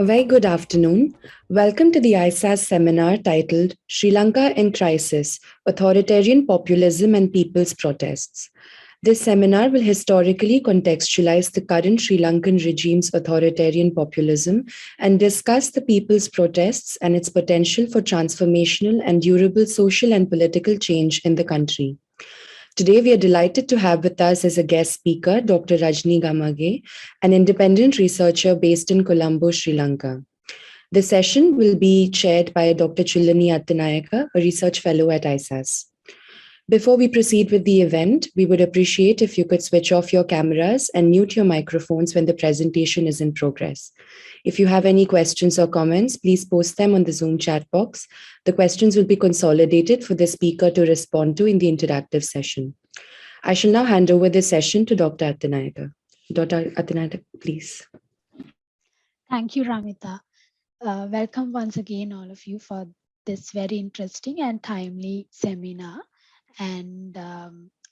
A very good afternoon. Welcome to the ISAS seminar titled Sri Lanka in Crisis, Authoritarian Populism and People's Protests. This seminar will historically contextualize the current Sri Lankan regime's authoritarian populism and discuss the people's protests and its potential for transformational and durable social and political change in the country. Today, we are delighted to have with us as a guest speaker, Dr. Rajni Gamage, an independent researcher based in Colombo, Sri Lanka. The session will be chaired by Dr. Chillani Attanayaka, a research fellow at ISAS. Before we proceed with the event, we would appreciate if you could switch off your cameras and mute your microphones when the presentation is in progress. If you have any questions or comments, please post them on the Zoom chat box. The questions will be consolidated for the speaker to respond to in the interactive session. I shall now hand over the session to Dr. Attanayaka. Dr. Attanayaka, please. Thank you, Ramita. Welcome once again, all of you, for this very interesting and timely seminar. And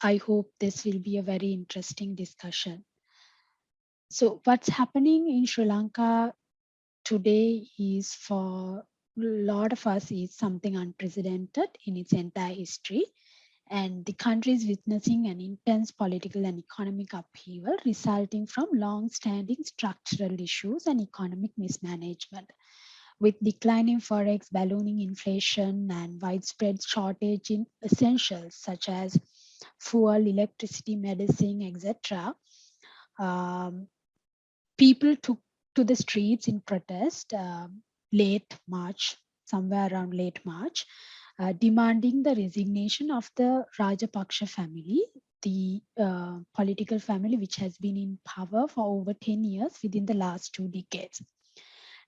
I hope this will be a very interesting discussion. So what's happening in Sri Lanka today is, for a lot of us, is something unprecedented in its entire history. And the country is witnessing an intense political and economic upheaval resulting from long-standing structural issues and economic mismanagement. With declining forex, ballooning inflation, and widespread shortage in essentials such as fuel, electricity, medicine, etc., people took to the streets in protest late March, somewhere around late March, demanding the resignation of the Rajapaksa family, the political family which has been in power for over 10 years within the last 2 decades.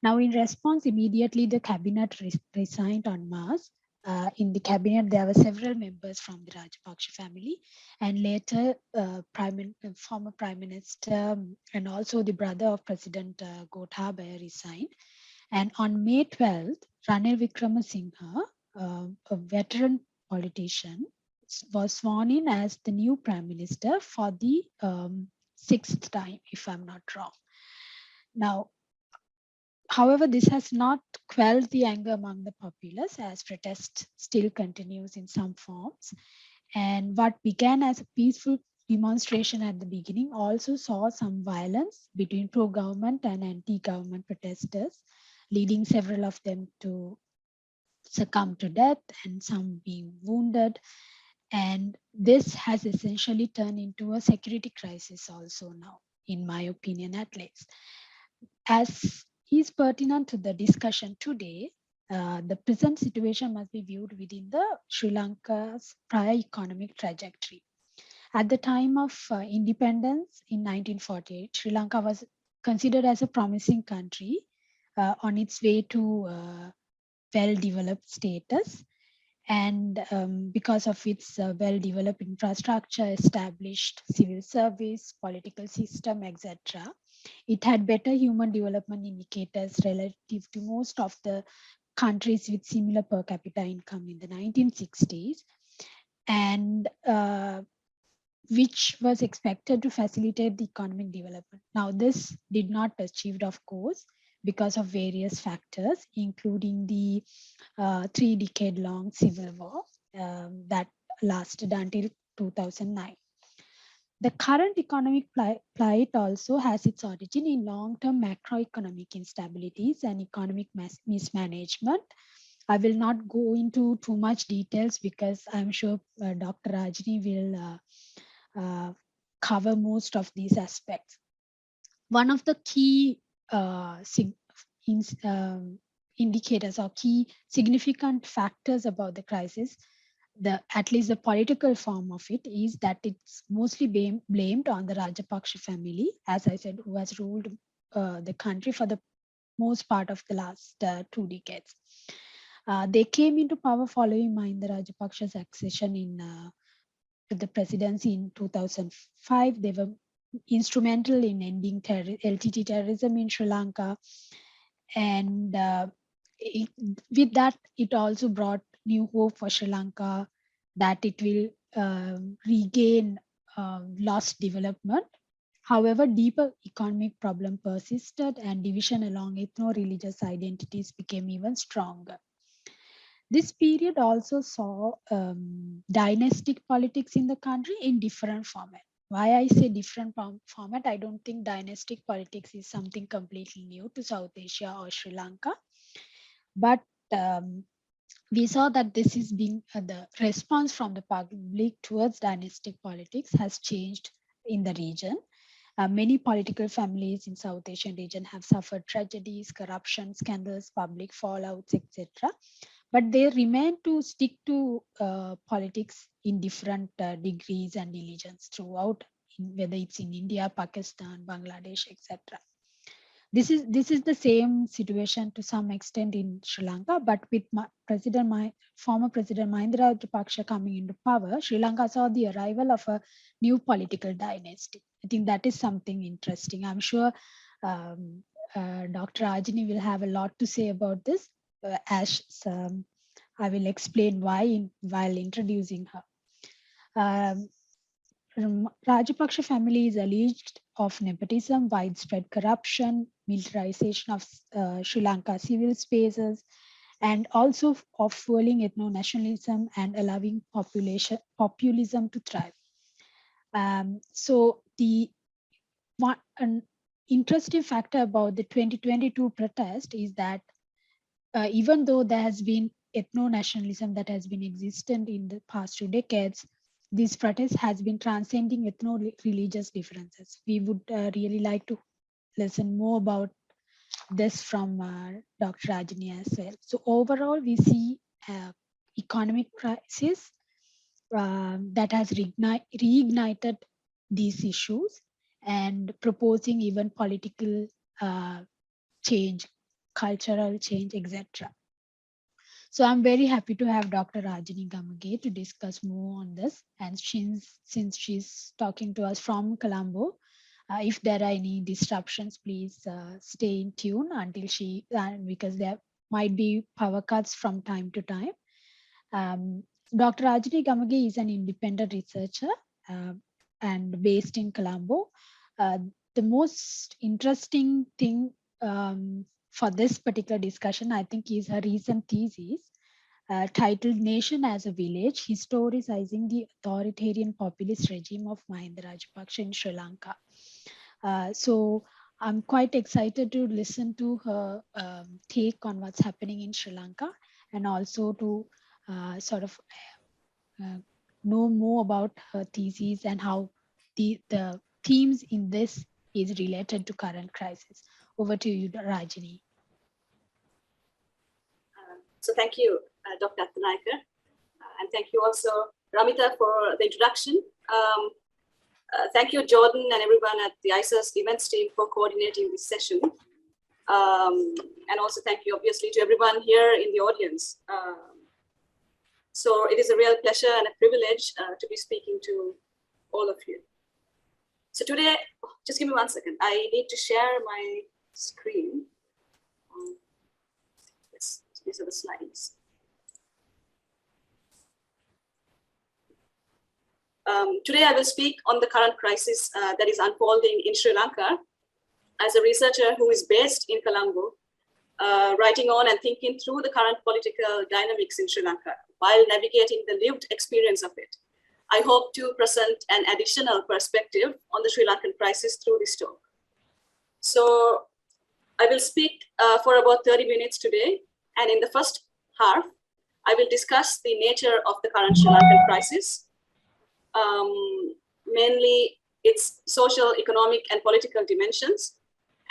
Now, in response, immediately the cabinet resigned en masse. In the cabinet, there were several members from the Rajapaksa family, and later former Prime Minister and also the brother of President Gotabaya resigned. And on May 12th, Ranil Wickremesinghe, a veteran politician, was sworn in as the new Prime Minister for the 6th time, if I'm not wrong. Now, however, this has not quelled the anger among the populace, as protest still continues in some forms. And what began as a peaceful demonstration at the beginning also saw some violence between pro-government and anti-government protesters, leading several of them to succumb to death and some being wounded. And this has essentially turned into a security crisis also now, in my opinion at least. As is pertinent to the discussion today, the present situation must be viewed within the Sri Lanka's prior economic trajectory. At the time of independence in 1948, Sri Lanka was considered as a promising country on its way to well-developed status. And because of its well-developed infrastructure, established civil service, political system, etc., it had better human development indicators relative to most of the countries with similar per capita income in the 1960s, and which was expected to facilitate the economic development. Now, this did not achieve, of course, because of various factors, including the 3-decade-long civil war that lasted until 2009. The current economic plight also has its origin in long-term macroeconomic instabilities and economic mismanagement. I will not go into too much details because I'm sure Dr. Rajni will cover most of these aspects. One of the key indicators or key significant factors about the crisis, at least the political form of it, is that it's mostly blamed on the Rajapaksa family, as I said, who has ruled the country for the most part of the last 2 decades. They came into power following Mahinda Rajapaksa's accession to the presidency in 2005. They were instrumental in ending LTT terrorism in Sri Lanka. And with that, it also brought new hope for Sri Lanka that it will regain lost development. However, deeper economic problem persisted and division along ethno-religious identities became even stronger. This period also saw dynastic politics in the country in different format. Why I say different format, I don't think dynastic politics is something completely new to South Asia or Sri Lanka. But we saw that this is being the response from the public towards dynastic politics has changed in the region. Many political families in South Asian region have suffered tragedies, corruption, scandals, public fallouts, etc. But they remain to stick to politics in different degrees and diligence throughout, whether it's in India, Pakistan, Bangladesh, etc. This is the same situation to some extent in Sri Lanka, but with former President Mahindra Rajapaksa coming into power, Sri Lanka saw the arrival of a new political dynasty. I think that is something interesting. I'm sure Dr. Ajani will have a lot to say about this, as I will explain why while introducing her. Rajapaksa family is alleged of nepotism, widespread corruption, militarization of Sri Lanka civil spaces, and also of fueling ethno-nationalism and allowing populism to thrive. So an interesting factor about the 2022 protest is that even though there has been ethno-nationalism that has been existent in the past 2 decades, this protest has been transcending ethno-religious differences. We would really like to listen more about this from Dr. Rajani as well. So overall, we see economic crisis that has reignited these issues and proposing even political change, cultural change, etc. So I'm very happy to have Dr. Rajani Gamage to discuss more on this. And since she's talking to us from Colombo, if there are any disruptions, please stay in tune until because there might be power cuts from time to time. Dr. Rajani Gamage is an independent researcher and based in Colombo. The most interesting thing for this particular discussion, I think, is her recent thesis titled Nation as a Village, Historicizing the Authoritarian Populist Regime of Mahindra Rajapaksa in Sri Lanka. So I'm quite excited to listen to her take on what's happening in Sri Lanka and also to sort of know more about her thesis and how the themes in this is related to current crisis. Over to you, Rajani. So thank you, Dr. Athanayake, and thank you also, Ramita, for the introduction. Thank you, Jordan, and everyone at the ISAS events team for coordinating this session. And also thank you, obviously, to everyone here in the audience. So it is a real pleasure and a privilege to be speaking to all of you. So today, just give me 1 second. I need to share my screen. Yes, these are the slides. Today, I will speak on the current crisis that is unfolding in Sri Lanka as a researcher who is based in Colombo, writing on and thinking through the current political dynamics in Sri Lanka while navigating the lived experience of it. I hope to present an additional perspective on the Sri Lankan crisis through this talk. So I will speak for about 30 minutes today. And in the first half, I will discuss the nature of the current Sri Lankan crisis, mainly its social, economic, and political dimensions.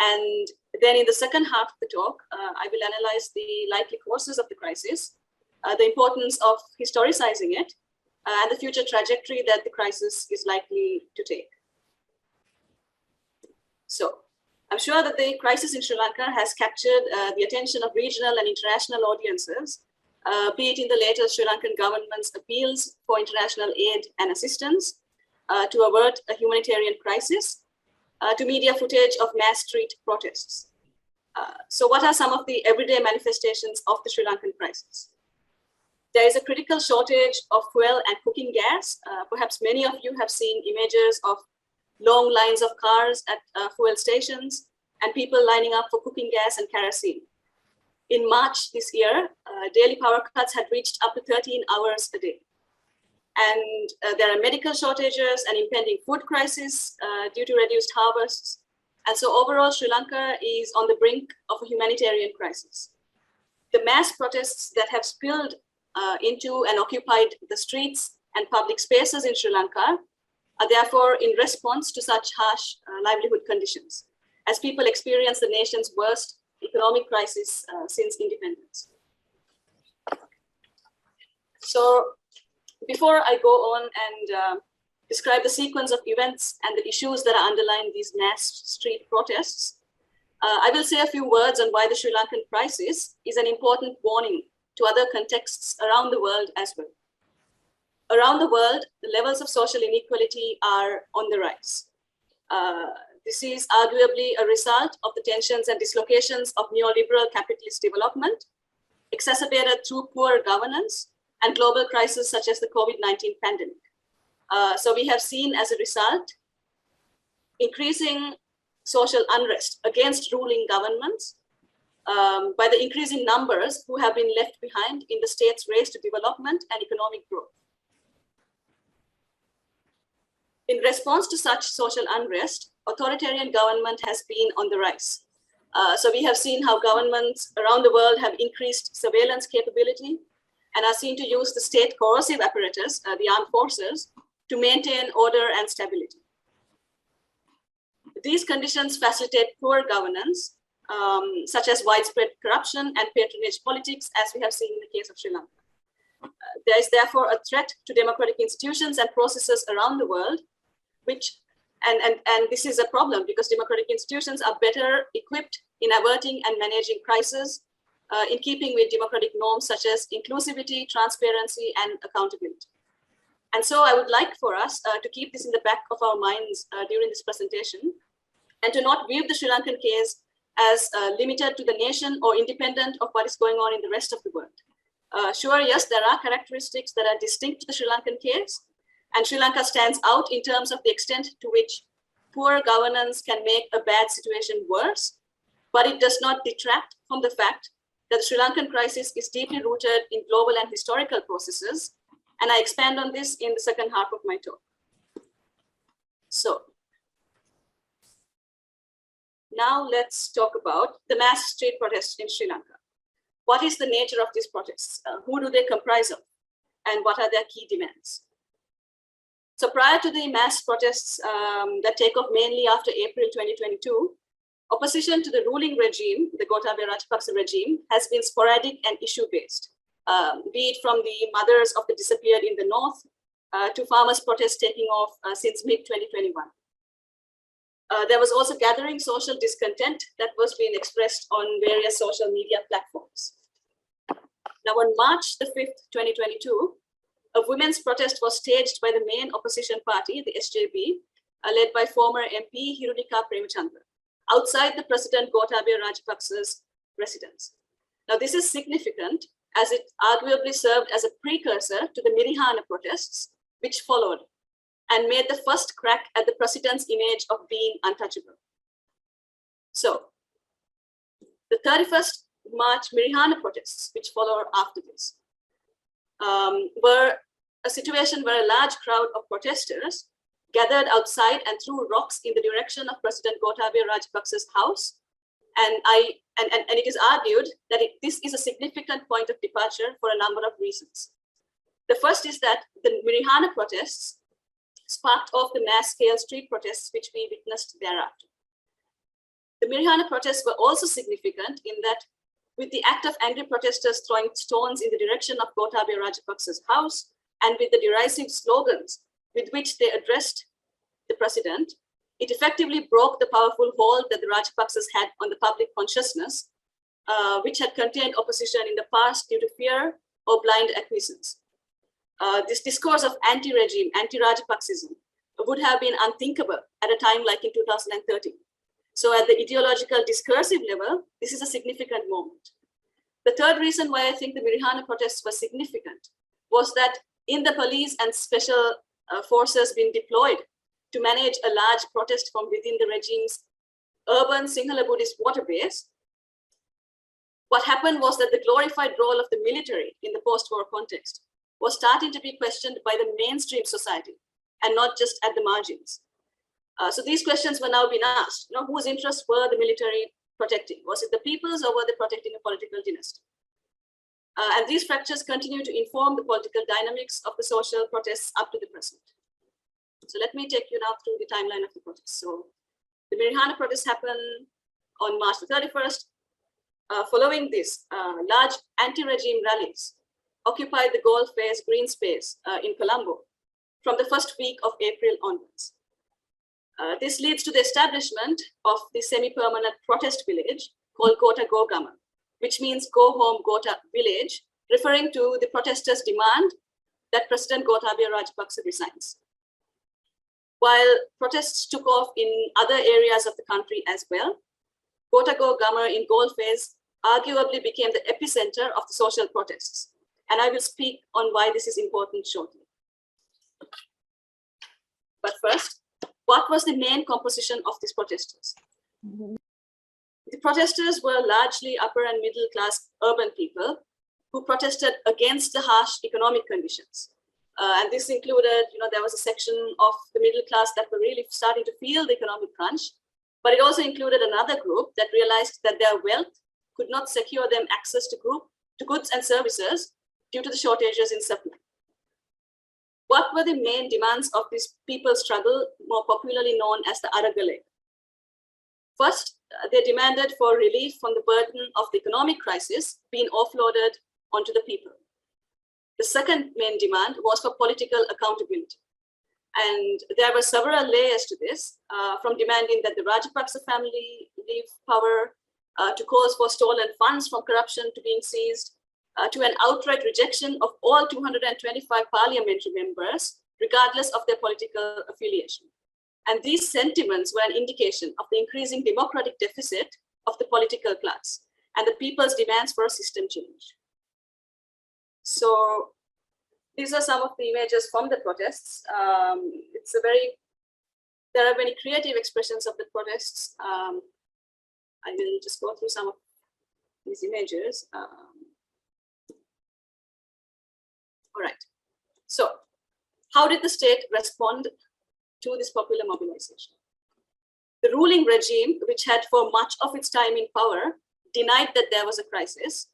And then in the second half of the talk, I will analyze the likely causes of the crisis, the importance of historicizing it, and the future trajectory that the crisis is likely to take. So I'm sure that the crisis in Sri Lanka has captured the attention of regional and international audiences, be it in the latest Sri Lankan government's appeals for international aid and assistance to avert a humanitarian crisis, to media footage of mass street protests. So what are some of the everyday manifestations of the Sri Lankan crisis? There is a critical shortage of fuel and cooking gas. Perhaps many of you have seen images of long lines of cars at fuel stations, and people lining up for cooking gas and kerosene. In March this year, daily power cuts had reached up to 13 hours a day. And there are medical shortages and impending food crisis due to reduced harvests. And so overall, Sri Lanka is on the brink of a humanitarian crisis. The mass protests that have spilled into and occupied the streets and public spaces in Sri Lanka are therefore in response to such harsh livelihood conditions, as people experience the nation's worst economic crisis since independence. So before I go on and describe the sequence of events and the issues that are underlying these mass street protests, I will say a few words on why the Sri Lankan crisis is an important warning to other contexts around the world as well. Around the world, the levels of social inequality are on the rise. This is arguably a result of the tensions and dislocations of neoliberal capitalist development, exacerbated through poor governance and global crises such as the COVID-19 pandemic. So we have seen as a result, increasing social unrest against ruling governments by the increasing numbers who have been left behind in the state's race to development and economic growth. In response to such social unrest, authoritarian government has been on the rise. So we have seen how governments around the world have increased surveillance capability and are seen to use the state coercive apparatus, the armed forces, to maintain order and stability. These conditions facilitate poor governance, such as widespread corruption and patronage politics, as we have seen in the case of Sri Lanka. There is therefore a threat to democratic institutions and processes around the world, which, and this is a problem because democratic institutions are better equipped in averting and managing crises in keeping with democratic norms such as inclusivity, transparency, and accountability. And so I would like for us to keep this in the back of our minds during this presentation and to not view the Sri Lankan case as limited to the nation or independent of what is going on in the rest of the world. Sure, yes, there are characteristics that are distinct to the Sri Lankan case, and Sri Lanka stands out in terms of the extent to which poor governance can make a bad situation worse, but it does not detract from the fact that the Sri Lankan crisis is deeply rooted in global and historical processes, and I expand on this in the second half of my talk. So now let's talk about the mass street protests in Sri Lanka. What is the nature of these protests? Who do they comprise of? And what are their key demands? So prior to the mass protests that take off mainly after April 2022, opposition to the ruling regime, the Gotabaya Rajapaksa regime, has been sporadic and issue-based, be it from the mothers of the disappeared in the north to farmers' protests taking off since mid-2021. There was also gathering social discontent that was being expressed on various social media platforms. Now, on March the 5th, 2022, a women's protest was staged by the main opposition party, the SJB, led by former MP Hirudika Premachandra, outside the President Gotabaya Rajapaksa's residence. Now, this is significant as it arguably served as a precursor to the Mirihana protests, which followed, and made the first crack at the president's image of being untouchable. So, the 31st March Mirihana protests, which followed after this, were a situation where a large crowd of protesters gathered outside and threw rocks in the direction of President Gotabaya Rajapaksa's house. And it is argued that this is a significant point of departure for a number of reasons. The first is that the Mirihana protests sparked off the mass-scale street protests which we witnessed thereafter. The Mirihana protests were also significant in that with the act of angry protesters throwing stones in the direction of Gotabaya Rajapaksa's house and with the derisive slogans with which they addressed the president, it effectively broke the powerful hold that the Rajapaksas had on the public consciousness, which had contained opposition in the past due to fear or blind acquiescence. This discourse of anti-regime, anti-Rajapaksism would have been unthinkable at a time like in 2013. So at the ideological discursive level, this is a significant moment. The third reason why I think the Mirihana protests were significant was that in the police and special forces being deployed to manage a large protest from within the regime's urban Sinhala Buddhist water base, what happened was that the glorified role of the military in the post-war context was starting to be questioned by the mainstream society and not just at the margins. So these questions were now being asked. Whose interests were the military protecting? Was it the people's, or were they protecting a political dynasty? And these fractures continue to inform the political dynamics of the social protests up to the present. So let me take you now through the timeline of the protests. So the Mirihana protests happened on March the 31st. Following this, large anti-regime rallies occupied the Gold Face green space in Colombo from the first week of April onwards. This leads to the establishment of the semi-permanent protest village called Gota Gogama, which means go home Gota village, referring to the protesters' demand that President Gotabaya Rajapaksa resigns. While protests took off in other areas of the country as well, Gota Gogama in Goldface arguably became the epicenter of the social protests. And I will speak on why this is important shortly. But first, what was the main composition of these protesters? The protesters were largely upper and middle class urban people who protested against the harsh economic conditions. And this included, there was a section of the middle class that were really starting to feel the economic crunch, but it also included another group that realized that their wealth could not secure them access to goods and services due to the shortages in supply. What were the main demands of this people's struggle, more popularly known as the Aragale? First, they demanded for relief from the burden of the economic crisis being offloaded onto the people. The second main demand was for political accountability. And there were several layers to this, from demanding that the Rajapaksa family leave power, to calls for stolen funds from corruption to being seized, to an outright rejection of all 225 parliamentary members, regardless of their political affiliation. And these sentiments were an indication of the increasing democratic deficit of the political class and the people's demands for a system change. So these are some of the images from the protests. There are many creative expressions of the protests. I will just go through some of these images. All right. So how did the state respond to this popular mobilization? The ruling regime, which had for much of its time in power, denied that there was a crisis,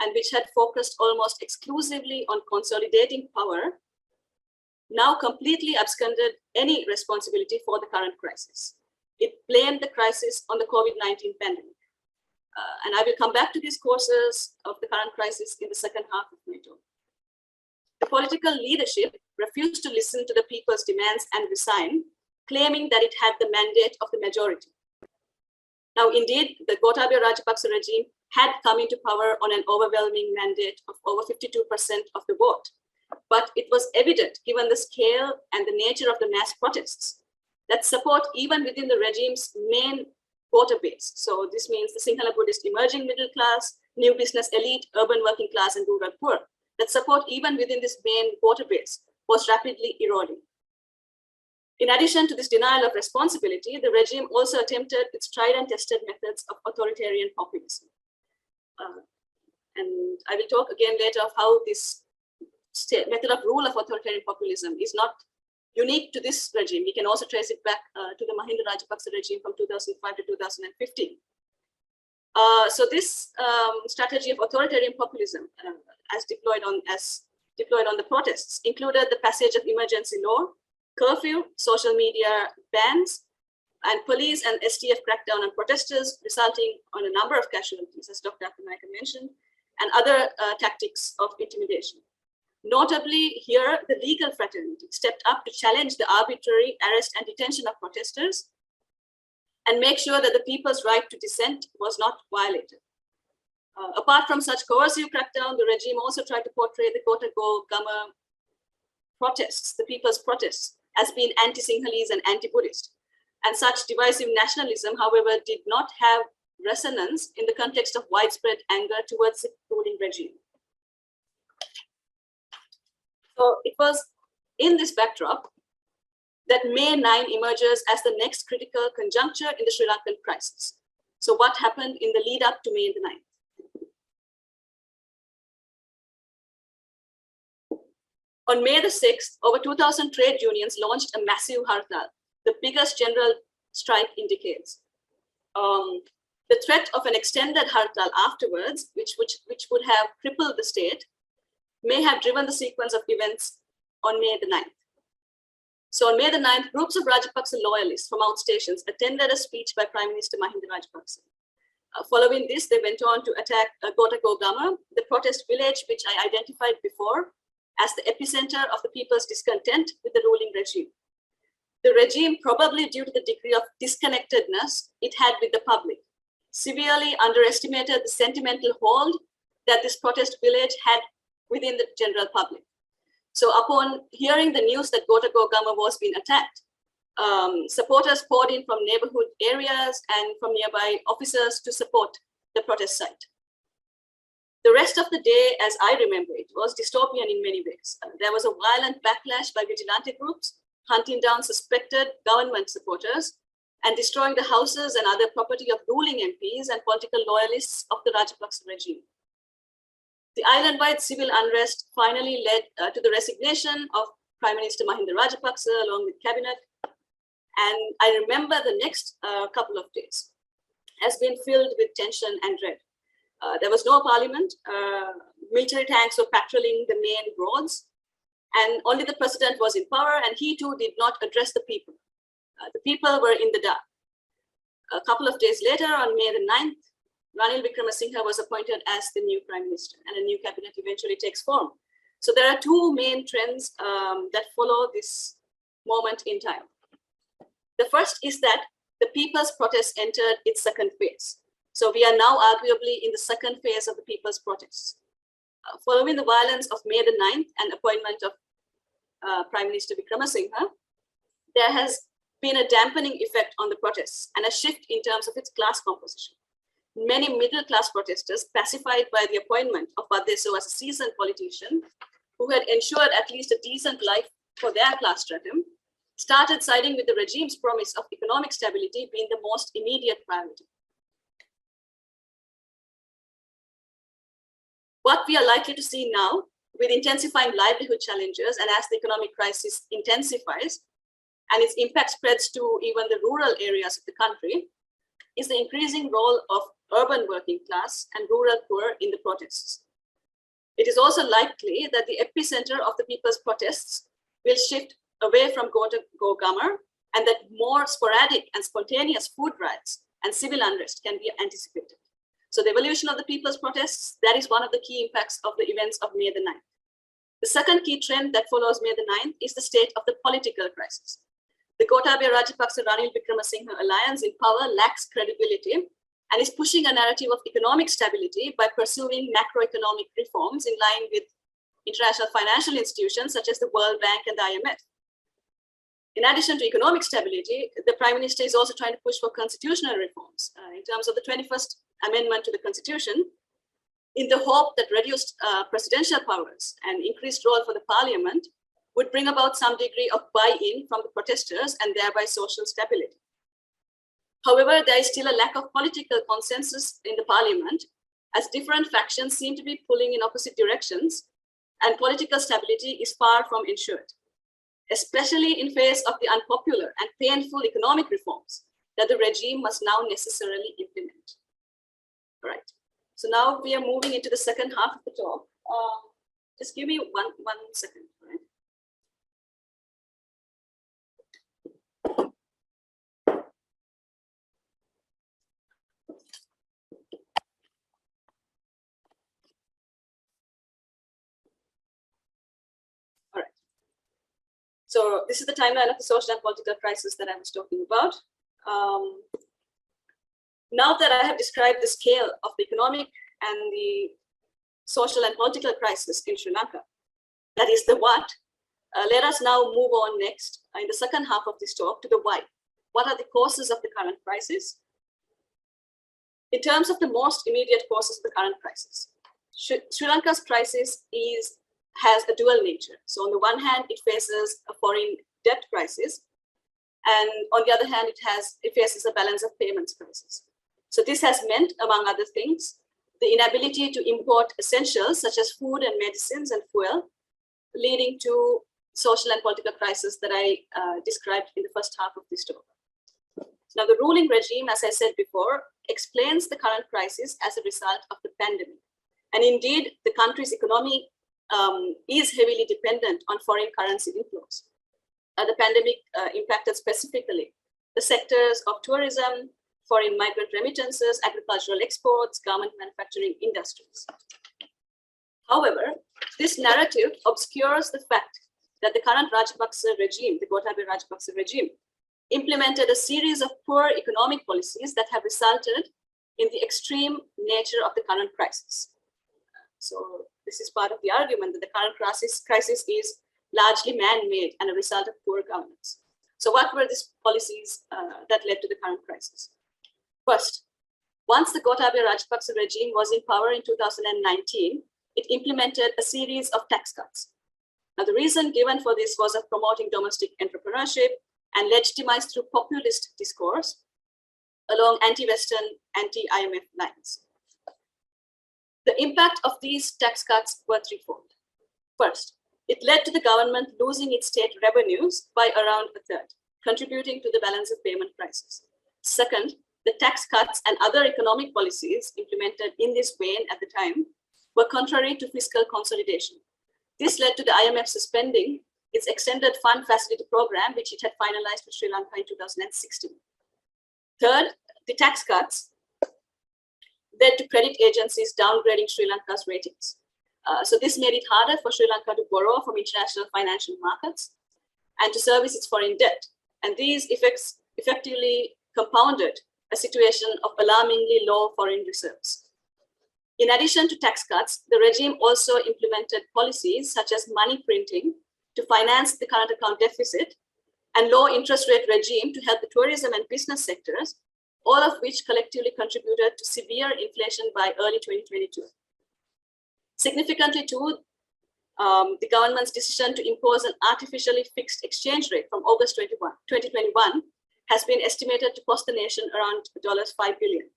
and which had focused almost exclusively on consolidating power, now completely absconded any responsibility for the current crisis. It blamed the crisis on the COVID-19 pandemic. And I will come back to these causes of the current crisis in the second half of my talk. The political leadership refused to listen to the people's demands and resign, claiming that it had the mandate of the majority. Now, indeed, the Gotabaya Rajapaksa regime had come into power on an overwhelming mandate of over 52% of the vote. But it was evident, given the scale and the nature of the mass protests, that support even within the regime's main voter base. So this means the Sinhala Buddhist emerging middle class, new business elite, urban working class, and rural poor, that support even within this main voter base was rapidly eroding. In addition to this denial of responsibility, the regime also attempted its tried and tested methods of authoritarian populism. And I will talk again later of how this method of rule of authoritarian populism is not unique to this regime. We can also trace it back to the Mahinda Rajapaksa regime from 2005 to 2015. So this strategy of authoritarian populism, as deployed on the protests, included the passage of emergency law, curfew, social media bans, and police and STF crackdown on protesters, resulting on a number of casualties, as Dr. Athanayake mentioned, and other tactics of intimidation. Notably, here, the legal fraternity stepped up to challenge the arbitrary arrest and detention of protesters and make sure that the people's right to dissent was not violated. Apart from such coercive crackdown, the regime also tried to portray the Gama protests, the people's protests, as being anti-Sinhalese and anti-Buddhist. And such divisive nationalism, however, did not have resonance in the context of widespread anger towards the ruling regime. So it was in this backdrop that May 9 emerges as the next critical conjuncture in the Sri Lankan crisis. So what happened in the lead up to May the 9th? On May the 6th, over 2,000 trade unions launched a massive hartal, the biggest general strike in decades. The threat of an extended hartal afterwards, which would have crippled the state, may have driven the sequence of events on May the 9th. So on May the 9th, groups of Rajapaksa loyalists from outstations attended a speech by Prime Minister Mahinda Rajapaksa. Following this, they went on to attack Gotabaya, the protest village which I identified before as the epicenter of the people's discontent with the ruling regime. The regime, probably due to the degree of disconnectedness it had with the public, severely underestimated the sentimental hold that this protest village had within the general public. So upon hearing the news that Gotabaya was being attacked, supporters poured in from neighborhood areas and from nearby offices to support the protest site. The rest of the day, as I remember it, was dystopian in many ways. There was a violent backlash by vigilante groups, hunting down suspected government supporters and destroying the houses and other property of ruling MPs and political loyalists of the Rajapaksa regime. The island-wide civil unrest finally led to the resignation of Prime Minister Mahinda Rajapaksa along with cabinet. And I remember the next couple of days has been filled with tension and dread. There was no parliament, military tanks were patrolling the main roads, and only the president was in power, and he too did not address the people. The people were in the dark. A couple of days later, on May the 9th, Ranil Wickremesinghe was appointed as the new prime minister, and a new cabinet eventually takes form. So there are two main trends that follow this moment in time. The first is that the people's protest entered its second phase. So we are now arguably in the second phase of the people's protests. Following the violence of May the 9th and appointment of Prime Minister Wickremesinghe, there has been a dampening effect on the protests and a shift in terms of its class composition. Many middle-class protesters, pacified by the appointment of Badeso as a seasoned politician who had ensured at least a decent life for their class stratum, started siding with the regime's promise of economic stability being the most immediate priority. What we are likely to see now, with intensifying livelihood challenges and as the economic crisis intensifies and its impact spreads to even the rural areas of the country, is the increasing role of urban working class and rural poor in the protests. It is also likely that the epicenter of the people's protests will shift away from Gotabaya, and that more sporadic and spontaneous food riots and civil unrest can be anticipated. So the evolution of the people's protests, that is one of the key impacts of the events of May the 9th. The second key trend that follows May the 9th is the state of the political crisis. The Gotabaya Rajapaksa Ranil Wickremesinghe alliance in power lacks credibility and is pushing a narrative of economic stability by pursuing macroeconomic reforms in line with international financial institutions such as the World Bank and the IMF. In addition to economic stability, the Prime Minister is also trying to push for constitutional reforms in terms of the 21st Amendment to the Constitution, in the hope that reduced presidential powers and increased role for the Parliament would bring about some degree of buy-in from the protesters and thereby social stability. However, there is still a lack of political consensus in the Parliament, as different factions seem to be pulling in opposite directions, and political stability is far from ensured, especially in face of the unpopular and painful economic reforms that the regime must now necessarily implement. All right, so now we are moving into the second half of the talk. Just give me one second, all right? All right. So this is the timeline of the social and political crisis that I was talking about. Now that I have described the scale of the economic and the social and political crisis in Sri Lanka, that is the what, let us now move on next in the second half of this talk to the why. What are the causes of the current crisis? In terms of the most immediate causes of the current crisis, Sri Lanka's crisis has a dual nature. So on the one hand, it faces a foreign debt crisis, And on the other hand, it faces a balance of payments crisis. So this has meant, among other things, the inability to import essentials such as food and medicines and fuel, leading to social and political crisis that I described in the first half of this talk. Now, the ruling regime, as I said before, explains the current crisis as a result of the pandemic. And indeed, the country's economy is heavily dependent on foreign currency inflows. The pandemic impacted specifically the sectors of tourism, foreign migrant remittances, agricultural exports, garment manufacturing industries. However, this narrative obscures the fact that the current Rajapaksa regime, the Gotabaya Rajapaksa regime, implemented a series of poor economic policies that have resulted in the extreme nature of the current crisis. So this is part of the argument that the current crisis is largely man-made and a result of poor governance. So what were these policies that led to the current crisis? First, once the Gotabaya Rajapaksa regime was in power in 2019, it implemented a series of tax cuts. Now, the reason given for this was of promoting domestic entrepreneurship and legitimized through populist discourse along anti-Western, anti-IMF lines. The impact of these tax cuts were threefold. First, it led to the government losing its state revenues by around a third, contributing to the balance of payment crisis. Second, the tax cuts and other economic policies implemented in this vein at the time were contrary to fiscal consolidation. This led to the IMF suspending its extended fund facility program, which it had finalized with Sri Lanka in 2016. Third, the tax cuts led to credit agencies downgrading Sri Lanka's ratings. So this made it harder for Sri Lanka to borrow from international financial markets and to service its foreign debt. And these effects effectively compounded a situation of alarmingly low foreign reserves. In addition to tax cuts, the regime also implemented policies such as money printing to finance the current account deficit and low interest rate regime to help the tourism and business sectors, all of which collectively contributed to severe inflation by early 2022. Significantly too, the government's decision to impose an artificially fixed exchange rate from August 2021 has been estimated to cost the nation around $5 billion.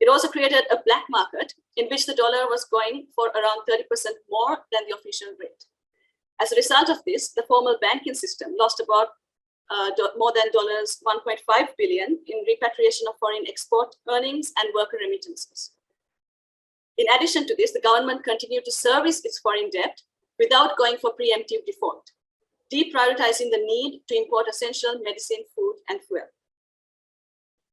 It also created a black market in which the dollar was going for around 30% more than the official rate. As a result of this, the formal banking system lost about more than $1.5 billion in repatriation of foreign export earnings and worker remittances. In addition to this, the government continued to service its foreign debt without going for preemptive default, deprioritizing the need to import essential medicine, food, and fuel.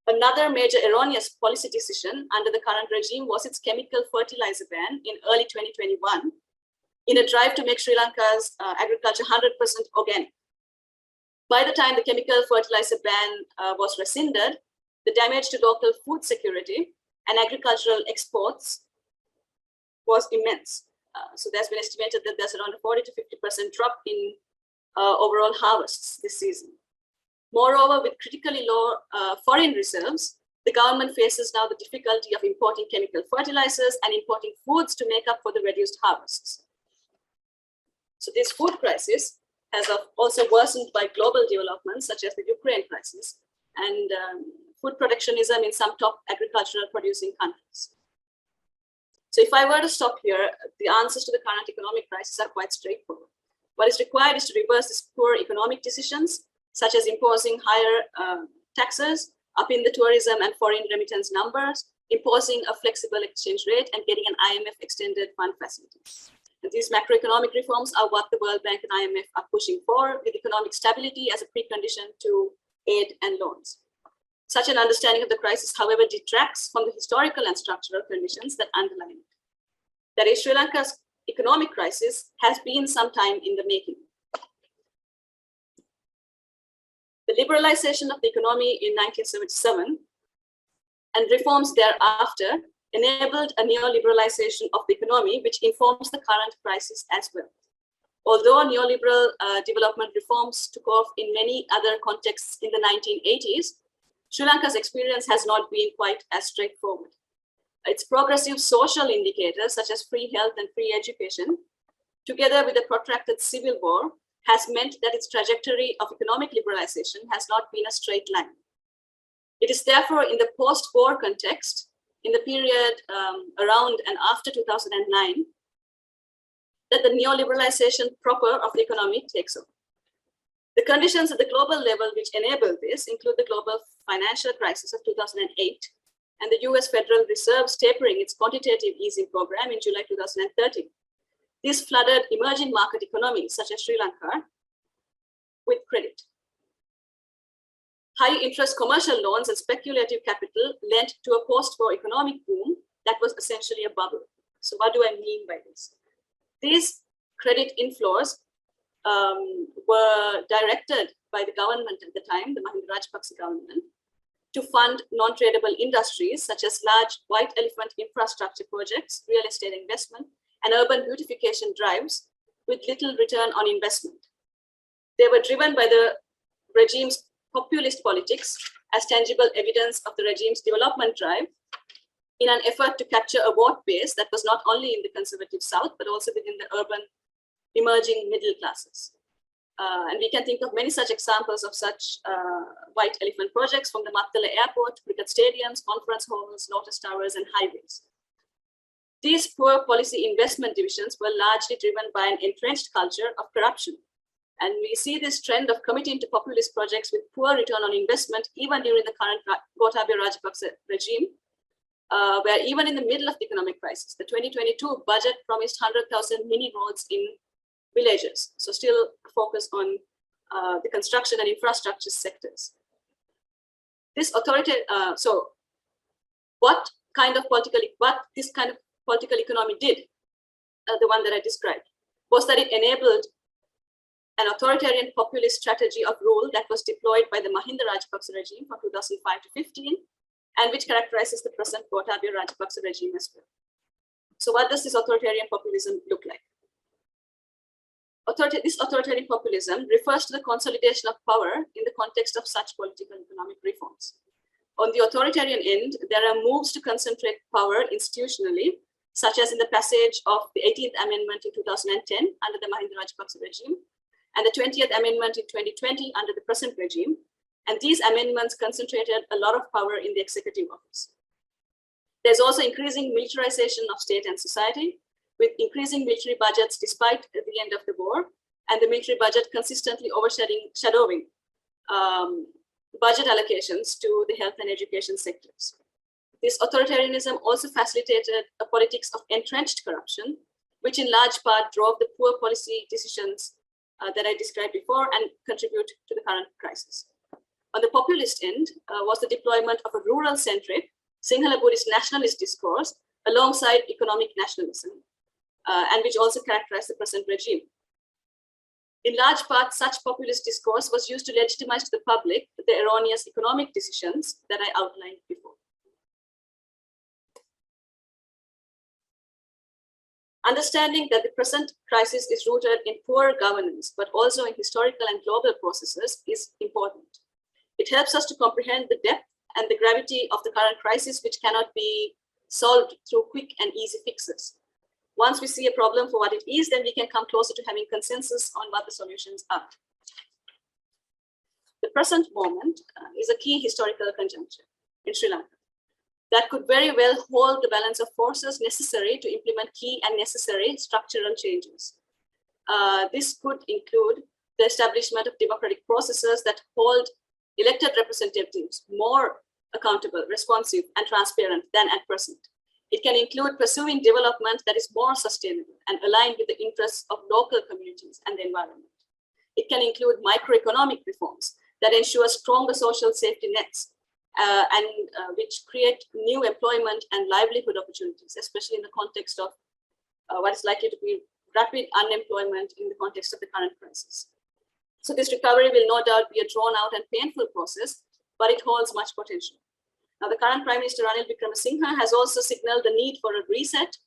Another major erroneous policy decision under the current regime was its chemical fertilizer ban in early 2021 in a drive to make Sri Lanka's agriculture 100% organic. By the time the chemical fertilizer ban was rescinded, the damage to local food security and agricultural exports was immense. So there's been estimated that there's around a 40 to 50% drop in overall harvests this season. Moreover, with critically low foreign reserves, the government faces now the difficulty of importing chemical fertilizers and importing foods to make up for the reduced harvests. So this food crisis has also worsened by global developments such as the Ukraine crisis and food protectionism in some top agricultural producing countries. So if I were to stop here, the answers to the current economic crisis are quite straightforward. What is required is to reverse these poor economic decisions, such as imposing higher taxes, upping the tourism and foreign remittance numbers, imposing a flexible exchange rate, and getting an IMF extended fund facility. And these macroeconomic reforms are what the World Bank and IMF are pushing for, with economic stability as a precondition to aid and loans. Such an understanding of the crisis, however, detracts from the historical and structural conditions that underlie it. That is, Sri Lanka's economic crisis has been some time in the making. The liberalization of the economy in 1977 and reforms thereafter enabled a neoliberalization of the economy, which informs the current crisis as well. Although neoliberal development reforms took off in many other contexts in the 1980s, Sri Lanka's experience has not been quite as straightforward. Its progressive social indicators, such as free health and free education, together with a protracted civil war, has meant that its trajectory of economic liberalization has not been a straight line. It is therefore in the post-war context, in the period around and after 2009, that the neoliberalization proper of the economy takes over. The conditions at the global level which enable this include the global financial crisis of 2008 and the US Federal Reserve's tapering its quantitative easing program in July 2013. This flooded emerging market economies such as Sri Lanka with credit. High interest commercial loans and speculative capital led to a post-war economic boom that was essentially a bubble. So what do I mean by this? These credit inflows were directed by the government at the time, the Mahinda Rajapaksa government, to fund non-tradable industries such as large white elephant infrastructure projects, real estate investment, and urban beautification drives with little return on investment. They were driven by the regime's populist politics as tangible evidence of the regime's development drive in an effort to capture a vote base that was not only in the conservative South, but also within the urban emerging middle classes. And we can think of many such examples of such white elephant projects, from the Mattala airport, cricket stadiums, conference halls, lotus towers, and highways. These poor policy investment divisions were largely driven by an entrenched culture of corruption. And we see this trend of committing to populist projects with poor return on investment, even during the current Gotabaya Rajapaksa regime, where even in the middle of the economic crisis, the 2022 budget promised 100,000 mini roads in villages. So still focus on the construction and infrastructure sectors. This so what this kind of political economy did, the one that I described, was that it enabled an authoritarian populist strategy of rule that was deployed by the Mahinda Rajapaksa regime from 2005 to 15, and which characterizes the present Gotabaya Rajapaksa regime as well. So what does this authoritarian populism look like? This authoritarian populism refers to the consolidation of power in the context of such political and economic reforms. On the authoritarian end, there are moves to concentrate power institutionally, such as in the passage of the 18th Amendment in 2010 under the Mahinda Rajapaksa regime, and the 20th Amendment in 2020 under the present regime. And these amendments concentrated a lot of power in the executive office. There's also increasing militarization of state and society, with increasing military budgets despite the end of the war, and the military budget consistently shadowing budget allocations to the health and education sectors. This authoritarianism also facilitated a politics of entrenched corruption, which in large part drove the poor policy decisions that I described before and contribute to the current crisis. On the populist end was the deployment of a rural-centric Sinhala Buddhist nationalist discourse alongside economic nationalism, and which also characterized the present regime. In large part, such populist discourse was used to legitimize to the public the erroneous economic decisions that I outlined before. Understanding that the present crisis is rooted in poor governance, but also in historical and global processes, is important. It helps us to comprehend the depth and the gravity of the current crisis, which cannot be solved through quick and easy fixes. Once we see a problem for what it is, then we can come closer to having consensus on what the solutions are. The present moment is a key historical conjuncture in Sri Lanka that could very well hold the balance of forces necessary to implement key and necessary structural changes. This could include the establishment of democratic processes that hold elected representatives more accountable, responsive, and transparent than at present. It can include pursuing development that is more sustainable and aligned with the interests of local communities and the environment. It can include microeconomic reforms that ensure stronger social safety nets and which create new employment and livelihood opportunities, especially in the context of what is likely to be rapid unemployment in the context of the current crisis. So this recovery will no doubt be a drawn out and painful process, but it holds much potential. Now, the current Prime Minister Ranil Wickremesinghe has also signaled the need for a reset,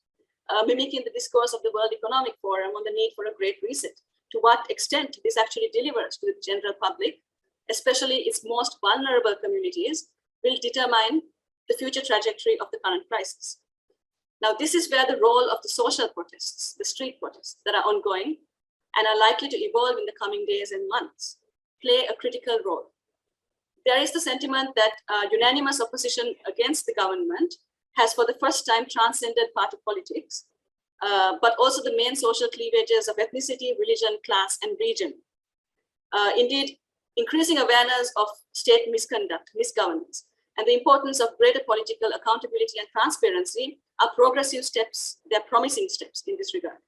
mimicking the discourse of the World Economic Forum on the need for a great reset. To what extent this actually delivers to the general public, especially its most vulnerable communities, will determine the future trajectory of the current crisis. Now, this is where the role of the social protests, the street protests that are ongoing, and are likely to evolve in the coming days and months, play a critical role. There is the sentiment that unanimous opposition against the government has for the first time transcended party politics, but also the main social cleavages of ethnicity, religion, class, and region. Indeed, increasing awareness of state misconduct, misgovernance, and the importance of greater political accountability and transparency are progressive steps, they're promising steps in this regard.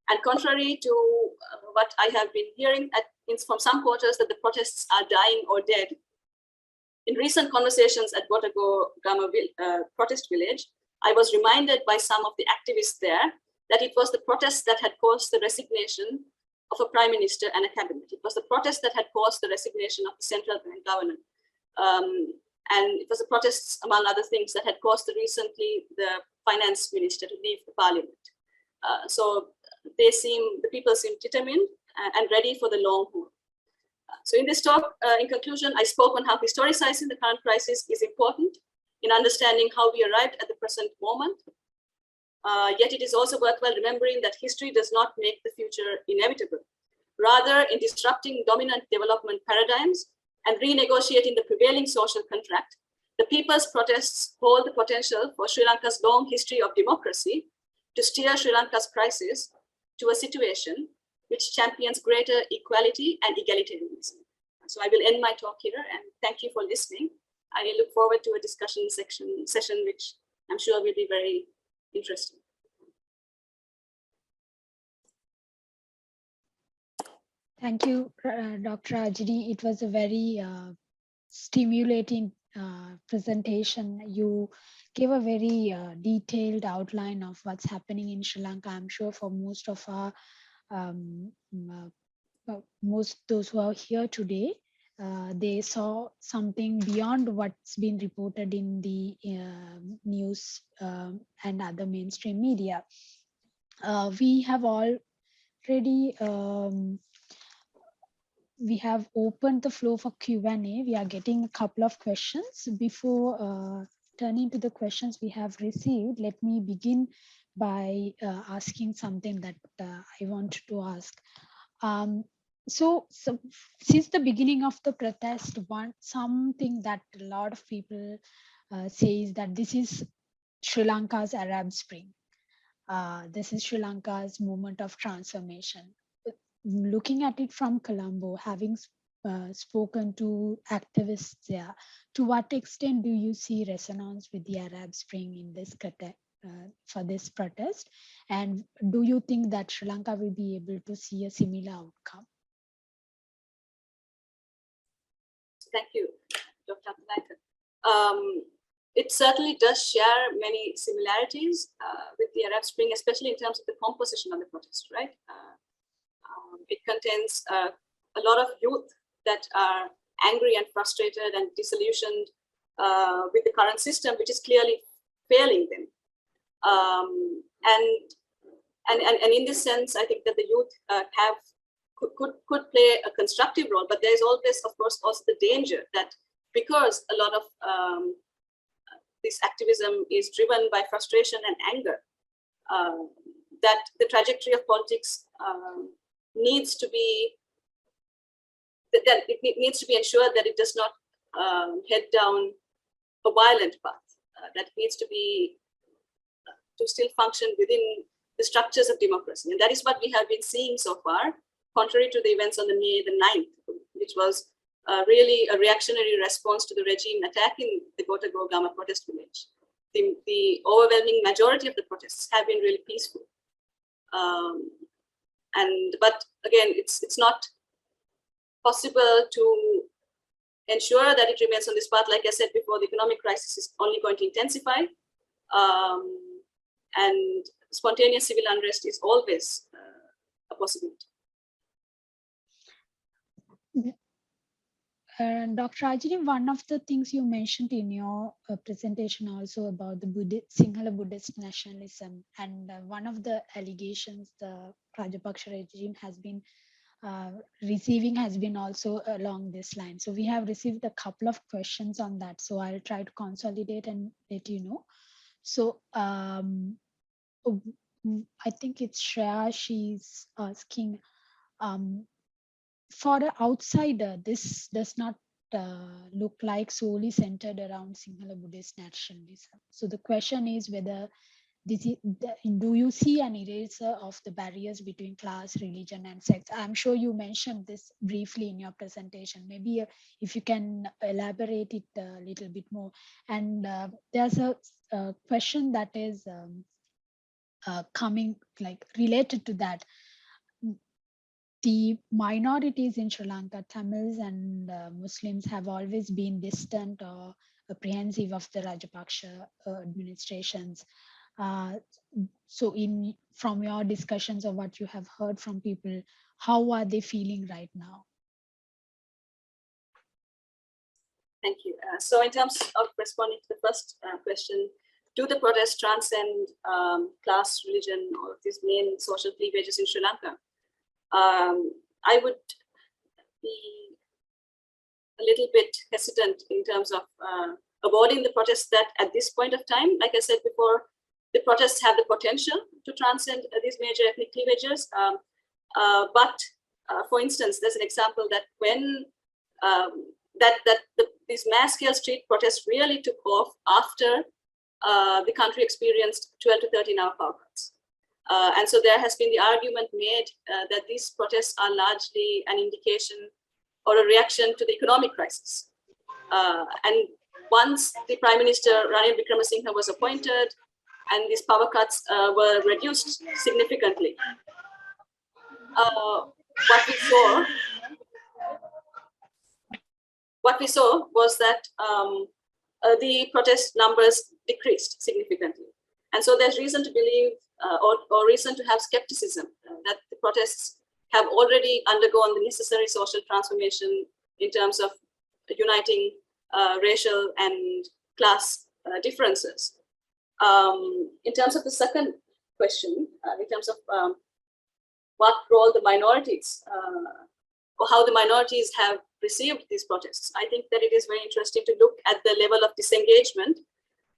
And contrary to what I have been hearing from some quarters that the protests are dying or dead, in recent conversations at Gotabaya protest village, I was reminded by some of the activists there that it was the protests that had caused the resignation of a prime minister and a cabinet. It was the protest that had caused the resignation of the central bank governor. And it was the protests, among other things, that had caused recently the finance minister to leave the parliament. So the people seem determined and ready for the long haul. So in this talk, in conclusion, I spoke on how historicizing the current crisis is important in understanding how we arrived at the present moment. Yet it is also worthwhile remembering that history does not make the future inevitable. Rather, in disrupting dominant development paradigms and renegotiating the prevailing social contract, the people's protests hold the potential for Sri Lanka's long history of democracy to steer Sri Lanka's crisis to a situation which champions greater equality and egalitarianism. So I will end my talk here and thank you for listening. I look forward to a discussion session, which I'm sure will be very interesting. Thank you, Dr. Ajri. It was a very stimulating presentation. You gave a very detailed outline of what's happening in Sri Lanka. I'm sure for most of our those who are here today, they saw something beyond what's been reported in the news and other mainstream media. We have already we have opened the floor for Q&A. We are getting a couple of questions. Before turning to the questions we have received, let me begin by asking something that I want to ask. So since the beginning of the protest, something that a lot of people say is that this is Sri Lanka's Arab Spring. This is Sri Lanka's moment of transformation. Looking at it from Colombo, having spoken to activists there, to what extent do you see resonance with the Arab Spring in this for this protest? And do you think that Sri Lanka will be able to see a similar outcome? Thank you, Dr. Lanka. It certainly does share many similarities with the Arab Spring, especially in terms of the composition of the protest, right? It contains a lot of youth that are angry and frustrated and disillusioned with the current system, which is clearly failing them. And in this sense, I think that the youth could play a constructive role, but there is always, of course, also the danger that because a lot of this activism is driven by frustration and anger, that the trajectory of politics needs to be ensured that it does not head down a violent path. That needs to be to still function within the structures of democracy, and that is what we have been seeing so far, contrary to the events on the May the 9th, which was really a reactionary response to the regime attacking the Gotabaya protest village. The overwhelming majority of the protests have been really peaceful. But again, it's not possible to ensure that it remains on this path. Like I said before, the economic crisis is only going to intensify, and spontaneous civil unrest is always a possibility. Dr. Ajri, one of the things you mentioned in your presentation also about the Sinhala Buddhist nationalism, and one of the allegations the Rajapaksa regime has been receiving has been also along this line. So we have received a couple of questions on that. So I'll try to consolidate and let you know. So I think it's Shreya, she's asking, For an outsider, this does not look like solely centered around Sinhala Buddhist nationalism. So the question is whether do you see an eraser of the barriers between class, religion, and sex? I'm sure you mentioned this briefly in your presentation. Maybe if you can elaborate it a little bit more. And there's a question that is coming like related to that. The minorities in Sri Lanka, Tamils and Muslims, have always been distant or apprehensive of the Rajapaksa administrations. So from your discussions or what you have heard from people, how are they feeling right now? Thank you. So in terms of responding to the first question, do the protests transcend class, religion, or these main social cleavages in Sri Lanka? I would be a little bit hesitant in terms of avoiding the protests that at this point of time, like I said before, the protests have the potential to transcend these major ethnic cleavages. But for instance, there's an example that when these mass-scale street protests really took off after the country experienced 12 to 13-hour power cuts. And so there has been the argument made that these protests are largely an indication or a reaction to the economic crisis. And once the Prime Minister Ranil Wickremesinghe was appointed and these power cuts were reduced significantly, what we saw was that the protest numbers decreased significantly. And so there's reason to believe or reason to have skepticism that the protests have already undergone the necessary social transformation in terms of uniting racial and class differences. In terms of the second question, in terms of what role the minorities or how the minorities have received these protests, I think that it is very interesting to look at the level of disengagement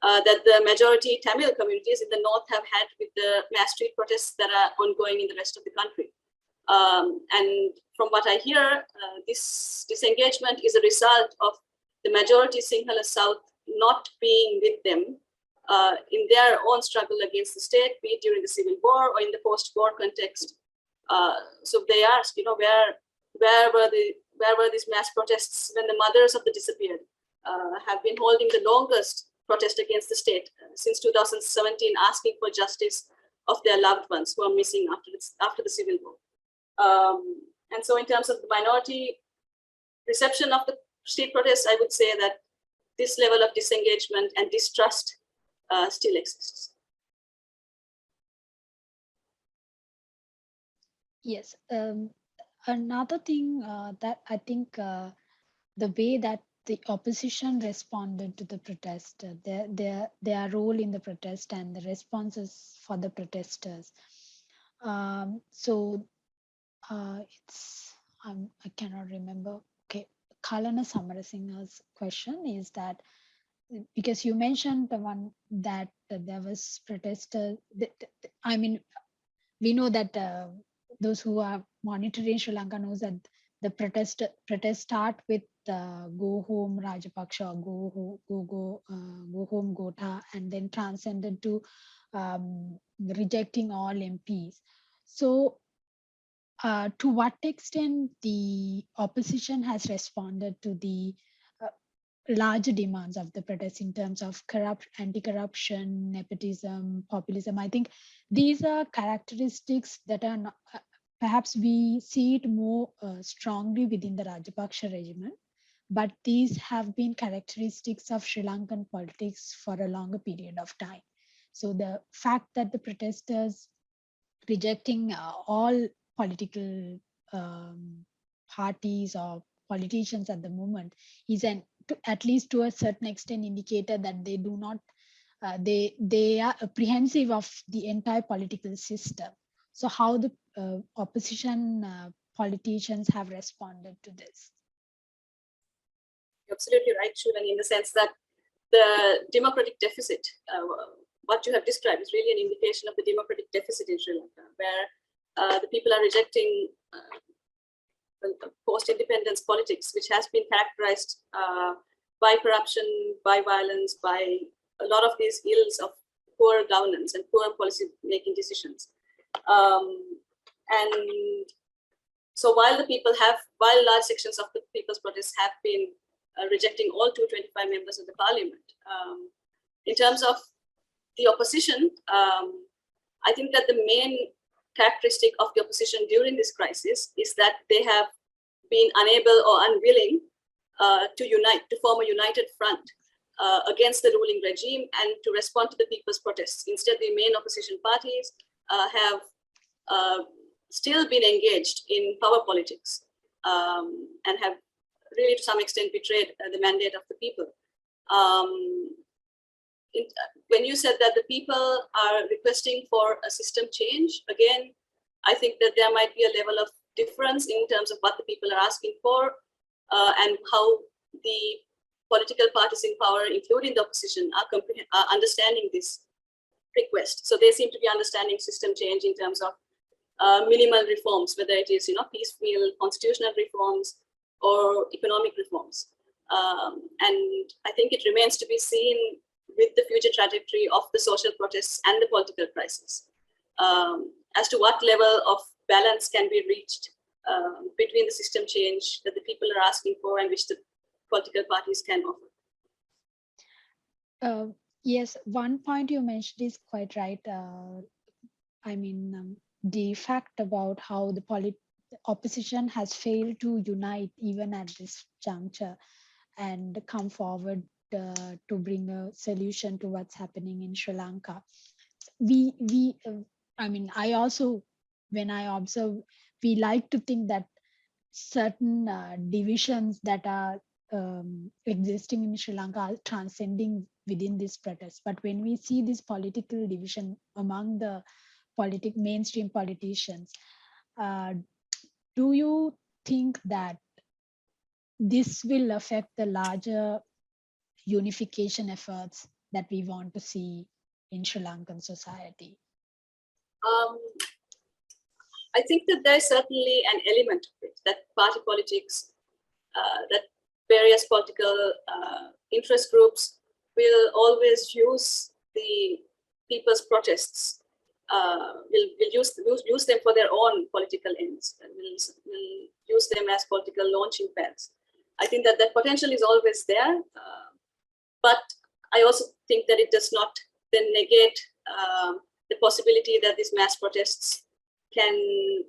that the majority Tamil communities in the north have had with the mass street protests that are ongoing in the rest of the country. And from what I hear, this disengagement is a result of the majority Sinhala South not being with them in their own struggle against the state, be it during the civil war or in the post-war context. So they asked, where were these mass protests when the mothers of the disappeared have been holding the longest protest against the state since 2017, asking for justice of their loved ones who are missing after the civil war. And so in terms of the minority reception of the street protests, I would say that this level of disengagement and distrust still exists. Yes. Another thing that I think the way that the opposition responded to the protest, their role in the protest and the responses for the protesters. I cannot remember. Okay, Kalana Samarasingha's question is that, because you mentioned the one that there was protesters. I mean, we know that those who are monitoring Sri Lanka knows that the protest start with go home Rajapaksa, or go home Gota, and then transcended to rejecting all MPs. So to what extent the opposition has responded to the larger demands of the protests in terms of anti-corruption, nepotism, populism? I think these are characteristics that are not, perhaps we see it more strongly within the Rajapaksa regime, but these have been characteristics of Sri Lankan politics for a longer period of time. So the fact that the protesters rejecting all political parties or politicians at the moment is at least to a certain extent indicator that they do not, they are apprehensive of the entire political system. So how the opposition politicians have responded to this? You're absolutely right, Shulani, in the sense that the democratic deficit, what you have described, is really an indication of the democratic deficit in Sri Lanka, where the people are rejecting post-independence politics, which has been characterized by corruption, by violence, by a lot of these ills of poor governance and poor policy-making decisions. And so while large sections of the people's protests have been rejecting all 225 members of the parliament, in terms of the opposition, I think that the main characteristic of the opposition during this crisis is that they have been unable or unwilling to form a united front against the ruling regime and to respond to the people's protests. Instead, the main opposition parties have still been engaged in power politics and have really to some extent betrayed the mandate of the people. When you said that the people are requesting for a system change, again, I think that there might be a level of difference in terms of what the people are asking for and how the political parties in power, including the opposition, are understanding this request. So they seem to be understanding system change in terms of minimal reforms, whether it is piecemeal constitutional reforms or economic reforms. And I think it remains to be seen with the future trajectory of the social protests and the political crisis as to what level of balance can be reached between the system change that the people are asking for and which the political parties can offer. Yes, one point you mentioned is quite right. The fact about how the opposition has failed to unite even at this juncture and come forward to bring a solution to what's happening in Sri Lanka. I also, when I observe, we like to think that certain divisions that are existing in Sri Lanka are transcending within this protest. But when we see this political division among the mainstream politicians, do you think that this will affect the larger unification efforts that we want to see in Sri Lankan society? I think that there's certainly an element of it, that party politics, that various political interest groups will always use the people's protests, will use them for their own political ends, and will use them as political launching pads. I think that that potential is always there, but I also think that it does not then negate the possibility that these mass protests can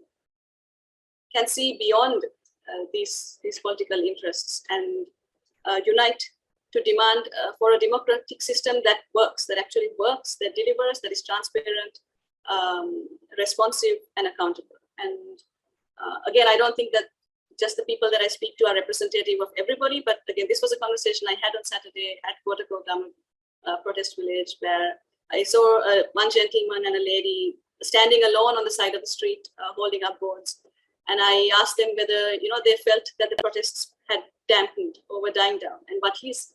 see beyond these political interests and unite to demand for a democratic system that works, that actually works, that delivers, that is transparent, responsive, and accountable. And again, I don't think that just the people that I speak to are representative of everybody, but again, this was a conversation I had on Saturday at Gotabaya protest village, where I saw one gentleman and a lady standing alone on the side of the street, holding up boards. And I asked them whether they felt that the protests had dampened or were dying down. And what he's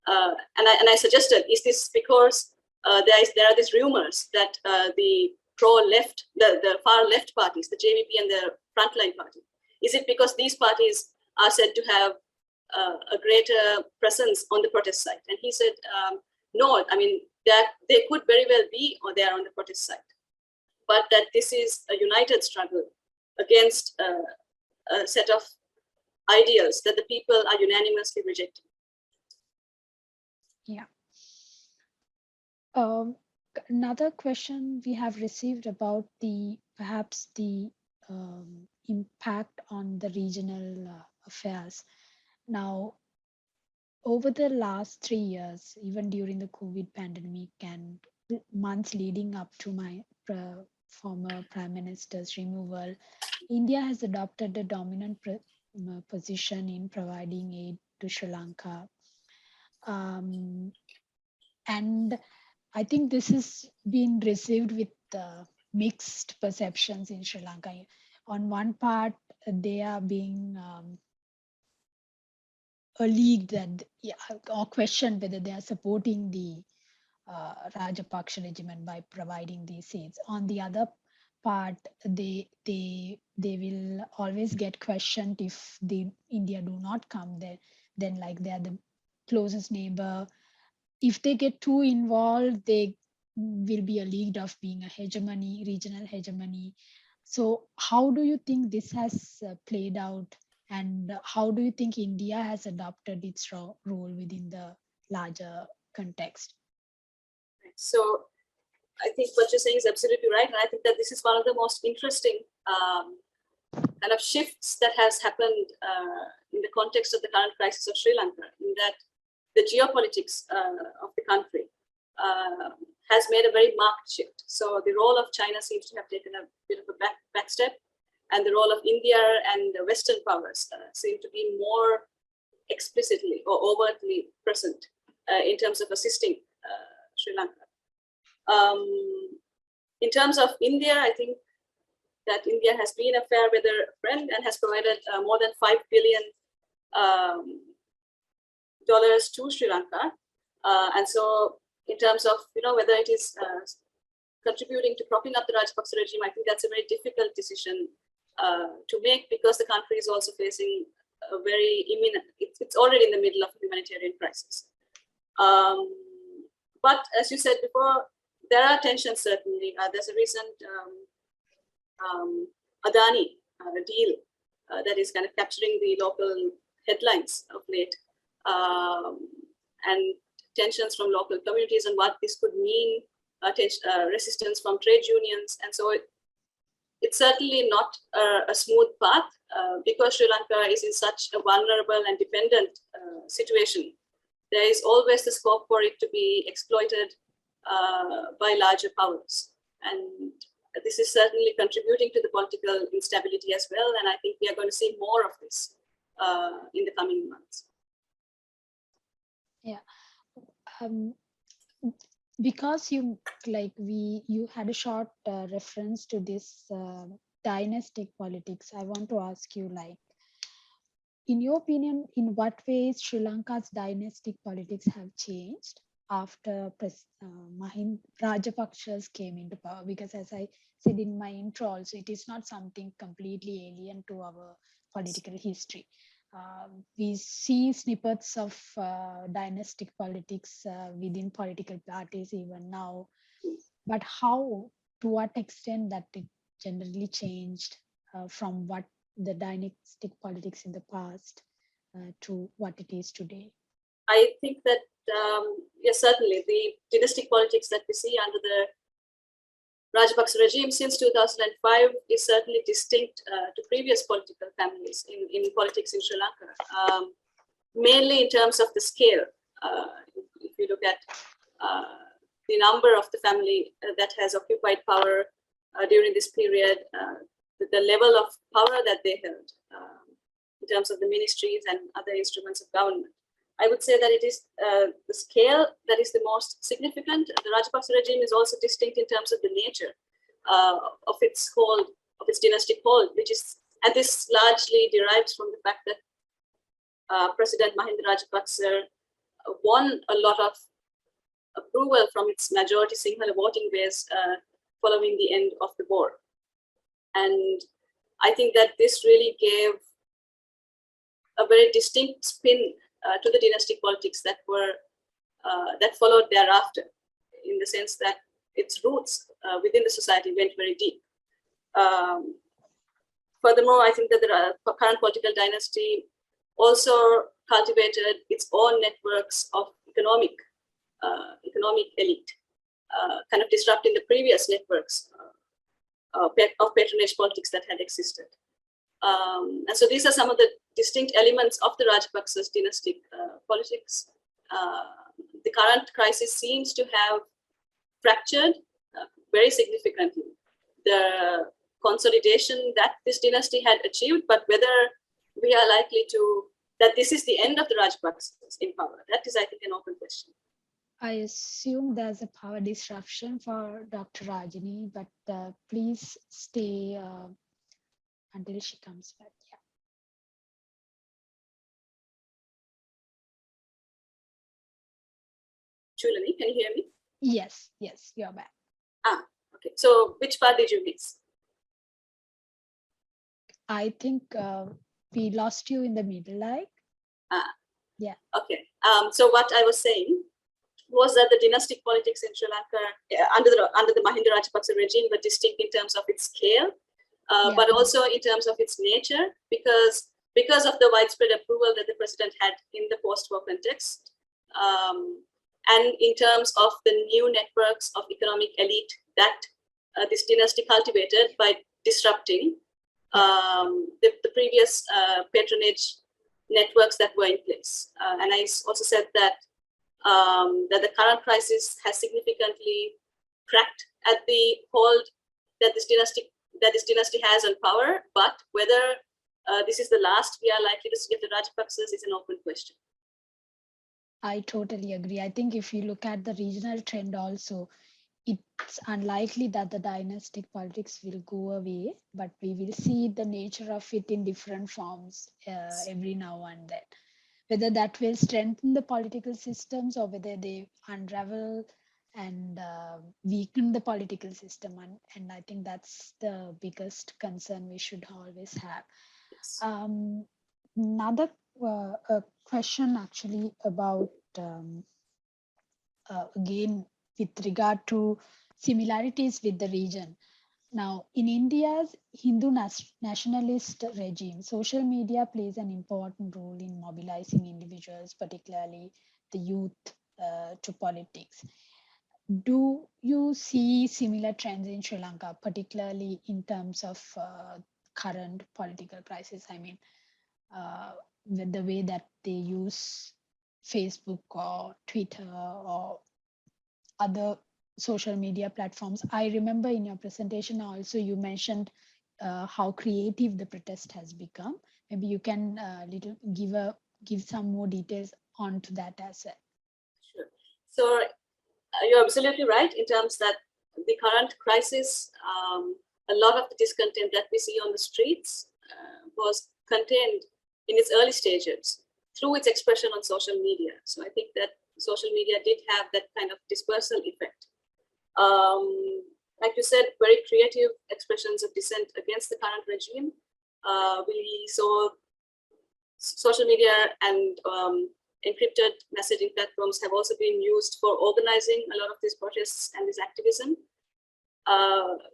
and I suggested, is this because there are these rumors that the pro-left, the far left parties, the JVP and the Frontline Party, is it because these parties are said to have a greater presence on the protest side? And he said, no, I mean, that they could very well be or they are on the protest side, but that this is a united struggle against a set of ideals that the people are unanimously rejecting. Yeah. Another question we have received about perhaps the impact on the regional affairs. Now, over the last 3 years, even during the COVID pandemic and months leading up to my former Prime Minister's removal, India has adopted a dominant position in providing aid to Sri Lanka. And I think this has been received with mixed perceptions in Sri Lanka. On one part, they are being alleged that, or questioned whether they are supporting the Rajapaksa regime by providing these aids. On the other part, they will always get questioned if the India do not come there. Then like they are the closest neighbor. If they get too involved, they will be a lead of being a hegemony, regional hegemony. So how do you think this has played out, and how do you think India has adopted its role within the larger context? So I think what you're saying is absolutely right. And I think that this is one of the most interesting kind of shifts that has happened in the context of the current crisis of Sri Lanka, in that the geopolitics of the country has made a very marked shift. So the role of China seems to have taken a bit of a back step, and the role of India and the Western powers seem to be more explicitly or overtly present in terms of assisting Sri Lanka. In terms of India, I think that India has been a fair weather friend and has provided more than $5 billion to Sri Lanka. And so in terms of, whether it is contributing to propping up the Rajapaksa regime, I think that's a very difficult decision to make, because the country is also facing a very imminent, it's already in the middle of a humanitarian crisis. But as you said before, there are tensions certainly. There's a recent Adani deal that is kind of capturing the local headlines of late, and tensions from local communities and what this could mean, resistance from trade unions. And so it's certainly not a smooth path, because Sri Lanka is in such a vulnerable and dependent situation. There is always the scope for it to be exploited by larger powers. And this is certainly contributing to the political instability as well. And I think we are going to see more of this in the coming months. Yeah. Because you had a short reference to this dynastic politics, I want to ask you, in your opinion, in what ways Sri Lanka's dynastic politics have changed after Mahinda Rajapaksa's came into power? Because as I said in my intro also, it is not something completely alien to our political history. We see snippets of dynastic politics within political parties even now. But how, to what extent that it generally changed from what the dynastic politics in the past to what it is today? I think that, yes, certainly the dynastic politics that we see under the Rajapaksa regime since 2005 is certainly distinct to previous political families in politics in Sri Lanka, mainly in terms of the scale. If you look at the number of the family that has occupied power during this period, the level of power that they held in terms of the ministries and other instruments of government, I would say that it is the scale that is the most significant. The Rajapaksa regime is also distinct in terms of the nature of its hold, of its dynastic hold, which is, and this largely derives from the fact that President Mahinda Rajapaksa won a lot of approval from its majority Sinhala voting base following the end of the war. And I think that this really gave a very distinct spin to the dynastic politics that followed thereafter, in the sense that its roots within the society went very deep. Furthermore, I think that the current political dynasty also cultivated its own networks of economic elite, kind of disrupting the previous networks of patronage politics that had existed. And so these are some of the distinct elements of the Rajapaksa's dynastic politics. The current crisis seems to have fractured very significantly the consolidation that this dynasty had achieved, but whether we are likely to, that this is the end of the Rajapaksas in power, that is, I think, an open question. I assume there's a power disruption for Dr. Rajini, but please stay until she comes back. Yeah. Chulani, can you hear me? Yes, you're back. Okay. So which part did you miss? I think we lost you in the middle, like. Yeah. Okay. So what I was saying was that the dynastic politics in Sri Lanka under the Mahinda Rajapaksa regime were distinct in terms of its scale, but also in terms of its nature, because of the widespread approval that the president had in the post-war context, and in terms of the new networks of economic elite that this dynasty cultivated by disrupting the previous patronage networks that were in place. And I also said that that the current crisis has significantly cracked at the hold that this dynasty has on power, but whether this is the last we are likely to see of the Rajapaksas is an open question. I totally agree. I think if you look at the regional trend also, it's unlikely that the dynastic politics will go away, but we will see the nature of it in different forms every now and then. Whether that will strengthen the political systems or whether they unravel and weaken the political system. And I think that's the biggest concern we should always have. Yes. Another question actually about, again, with regard to similarities with the region. Now, in India's Hindu nationalist regime, social media plays an important role in mobilizing individuals, particularly the youth, to politics. Do you see similar trends in Sri Lanka, particularly in terms of current political crisis? I mean, with the way that they use Facebook or Twitter or other social media platforms. I remember in your presentation also you mentioned how creative the protest has become. Maybe you can give some more details onto that as well. Sure. So you're absolutely right in terms that the current crisis, a lot of the discontent that we see on the streets was contained in its early stages through its expression on social media. So I think that social media did have that kind of dispersal effect. Like you said, very creative expressions of dissent against the current regime. We saw social media and encrypted messaging platforms have also been used for organizing a lot of these protests and this activism.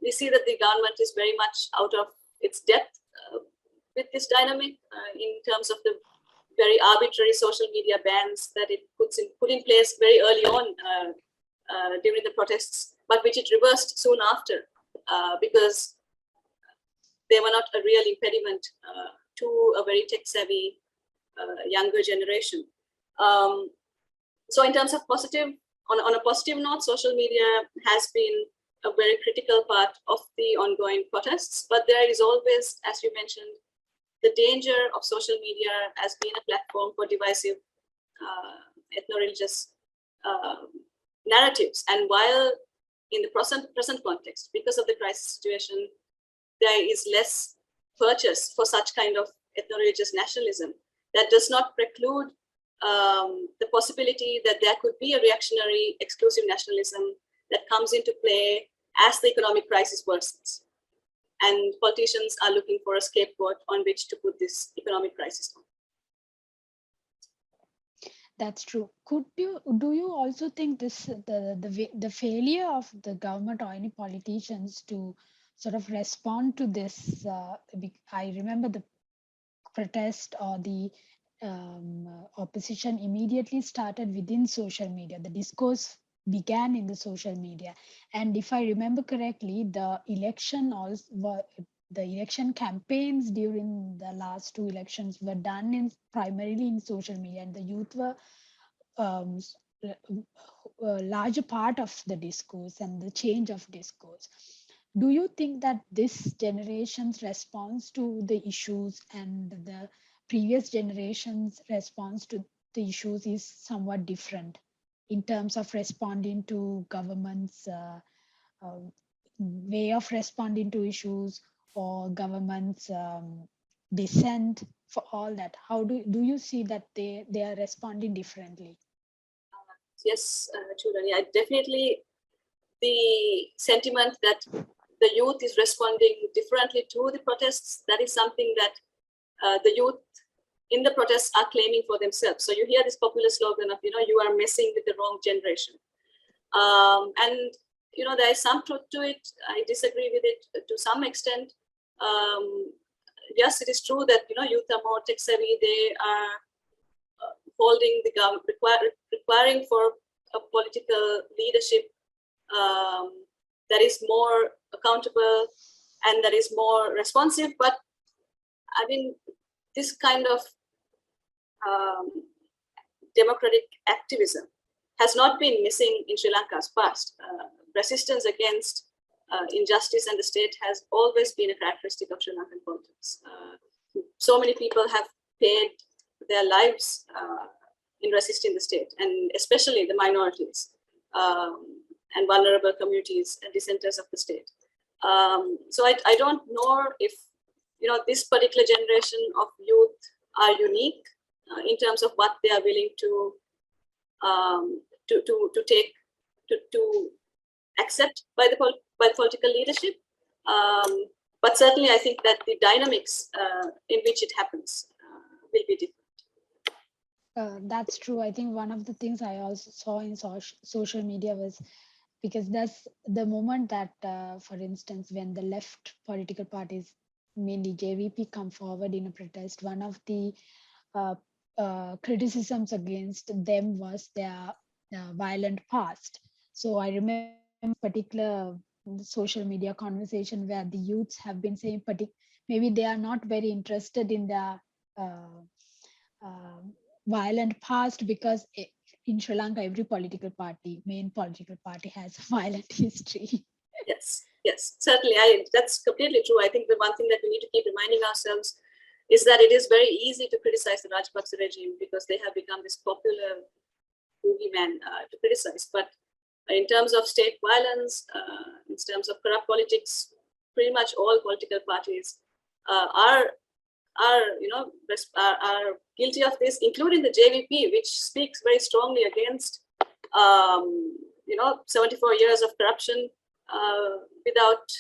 We see that the government is very much out of its depth with this dynamic in terms of the very arbitrary social media bans that it put in place very early on during the protests, but which it reversed soon after because they were not a real impediment to a very tech-savvy younger generation. So in terms of positive, on a positive note, social media has been a very critical part of the ongoing protests, but there is always, as you mentioned, the danger of social media as being a platform for divisive ethno-religious narratives. And while in the present context, because of the crisis situation, there is less purchase for such kind of ethno-religious nationalism, that does not preclude the possibility that there could be a reactionary exclusive nationalism that comes into play as the economic crisis worsens. And politicians are looking for a scapegoat on which to put this economic crisis on. That's true. Do you also think the failure of the government or any politicians to sort of respond to this? I remember the protest or the opposition immediately started within social media. The discourse began in the social media, and if I remember correctly, the election campaigns during the last two elections were done primarily in social media, and the youth were a larger part of the discourse and the change of discourse. Do you think that this generation's response to the issues and the previous generation's response to the issues is somewhat different in terms of responding to government's way of responding to issues or government's dissent for all that? How do you see that they are responding differently? Yes, Chudani, I definitely, the sentiment that the youth is responding differently to the protests. That is something that the youth in the protests are claiming for themselves. So you hear this popular slogan of, you are messing with the wrong generation. And, there is some truth to it. I disagree with it to some extent. Yes, it is true that, youth are more tech savvy. They are holding the government, requiring for a political leadership that is more accountable and that is more responsive. But I mean, this kind of democratic activism has not been missing in Sri Lanka's past. Resistance against injustice and the state has always been a characteristic of Sri Lankan politics. So many people have paid their lives in resisting the state, and especially the minorities and vulnerable communities and dissenters of the state. So I don't know if this particular generation of youth are unique in terms of what they are willing to take to accept by the political leadership. But certainly, I think that the dynamics in which it happens will be different. That's true. I think one of the things I also saw in social media was because that's the moment that, for instance, when the left political parties, mainly JVP, come forward in a protest, one of the criticisms against them was their violent past. So I remember a particular social media conversation where the youths have been saying, maybe they are not very interested in their violent past because in Sri Lanka, every main political party has a violent history. Yes, certainly. That's completely true. I think the one thing that we need to keep reminding ourselves is that it is very easy to criticize the Rajapaksa regime because they have become this popular boogeyman to criticize. But in terms of state violence, in terms of corrupt politics, pretty much all political parties are guilty of this, including the JVP, which speaks very strongly against 74 years of corruption without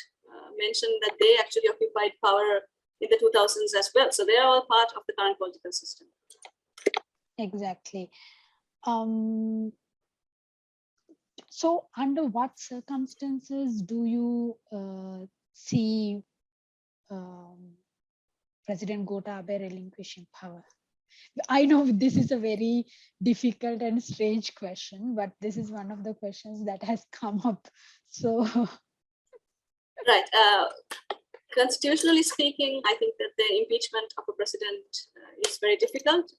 mention that they actually occupied power in the 2000s as well. So they are all part of the current political system. Exactly. So under what circumstances do you see President Gotabaya relinquishing power? I know this is a very difficult and strange question, but this is one of the questions that has come up. So, right. Constitutionally speaking, I think that the impeachment of a president is very difficult.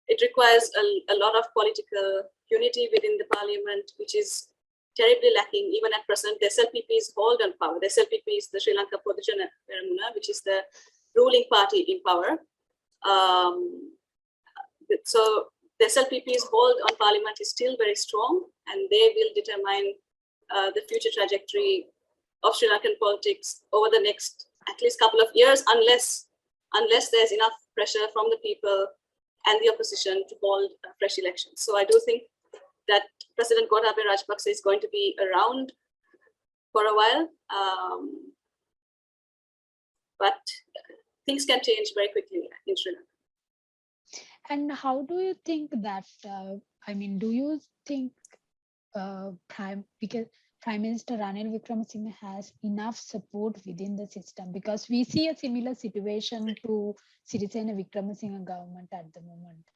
It requires a lot of political unity within the parliament, which is terribly lacking even at present. The SLPP's hold on power. The SLPP is the Sri Lanka Podujana Peramuna, which is the ruling party in power. So the SLPP's hold on parliament is still very strong, and they will determine the future trajectory of Sri Lankan politics over the next at least couple of years, unless there's enough pressure from the people and the opposition to hold fresh elections. So I do think that President Gotabaya Rajapaksa is going to be around for a while, but things can change very quickly in Sri Lanka. And how do you think that, do you think because Prime Minister Ranil Wickremesinghe has enough support within the system? Because we see a similar situation to Sirisena Wickremesinghe government at the moment.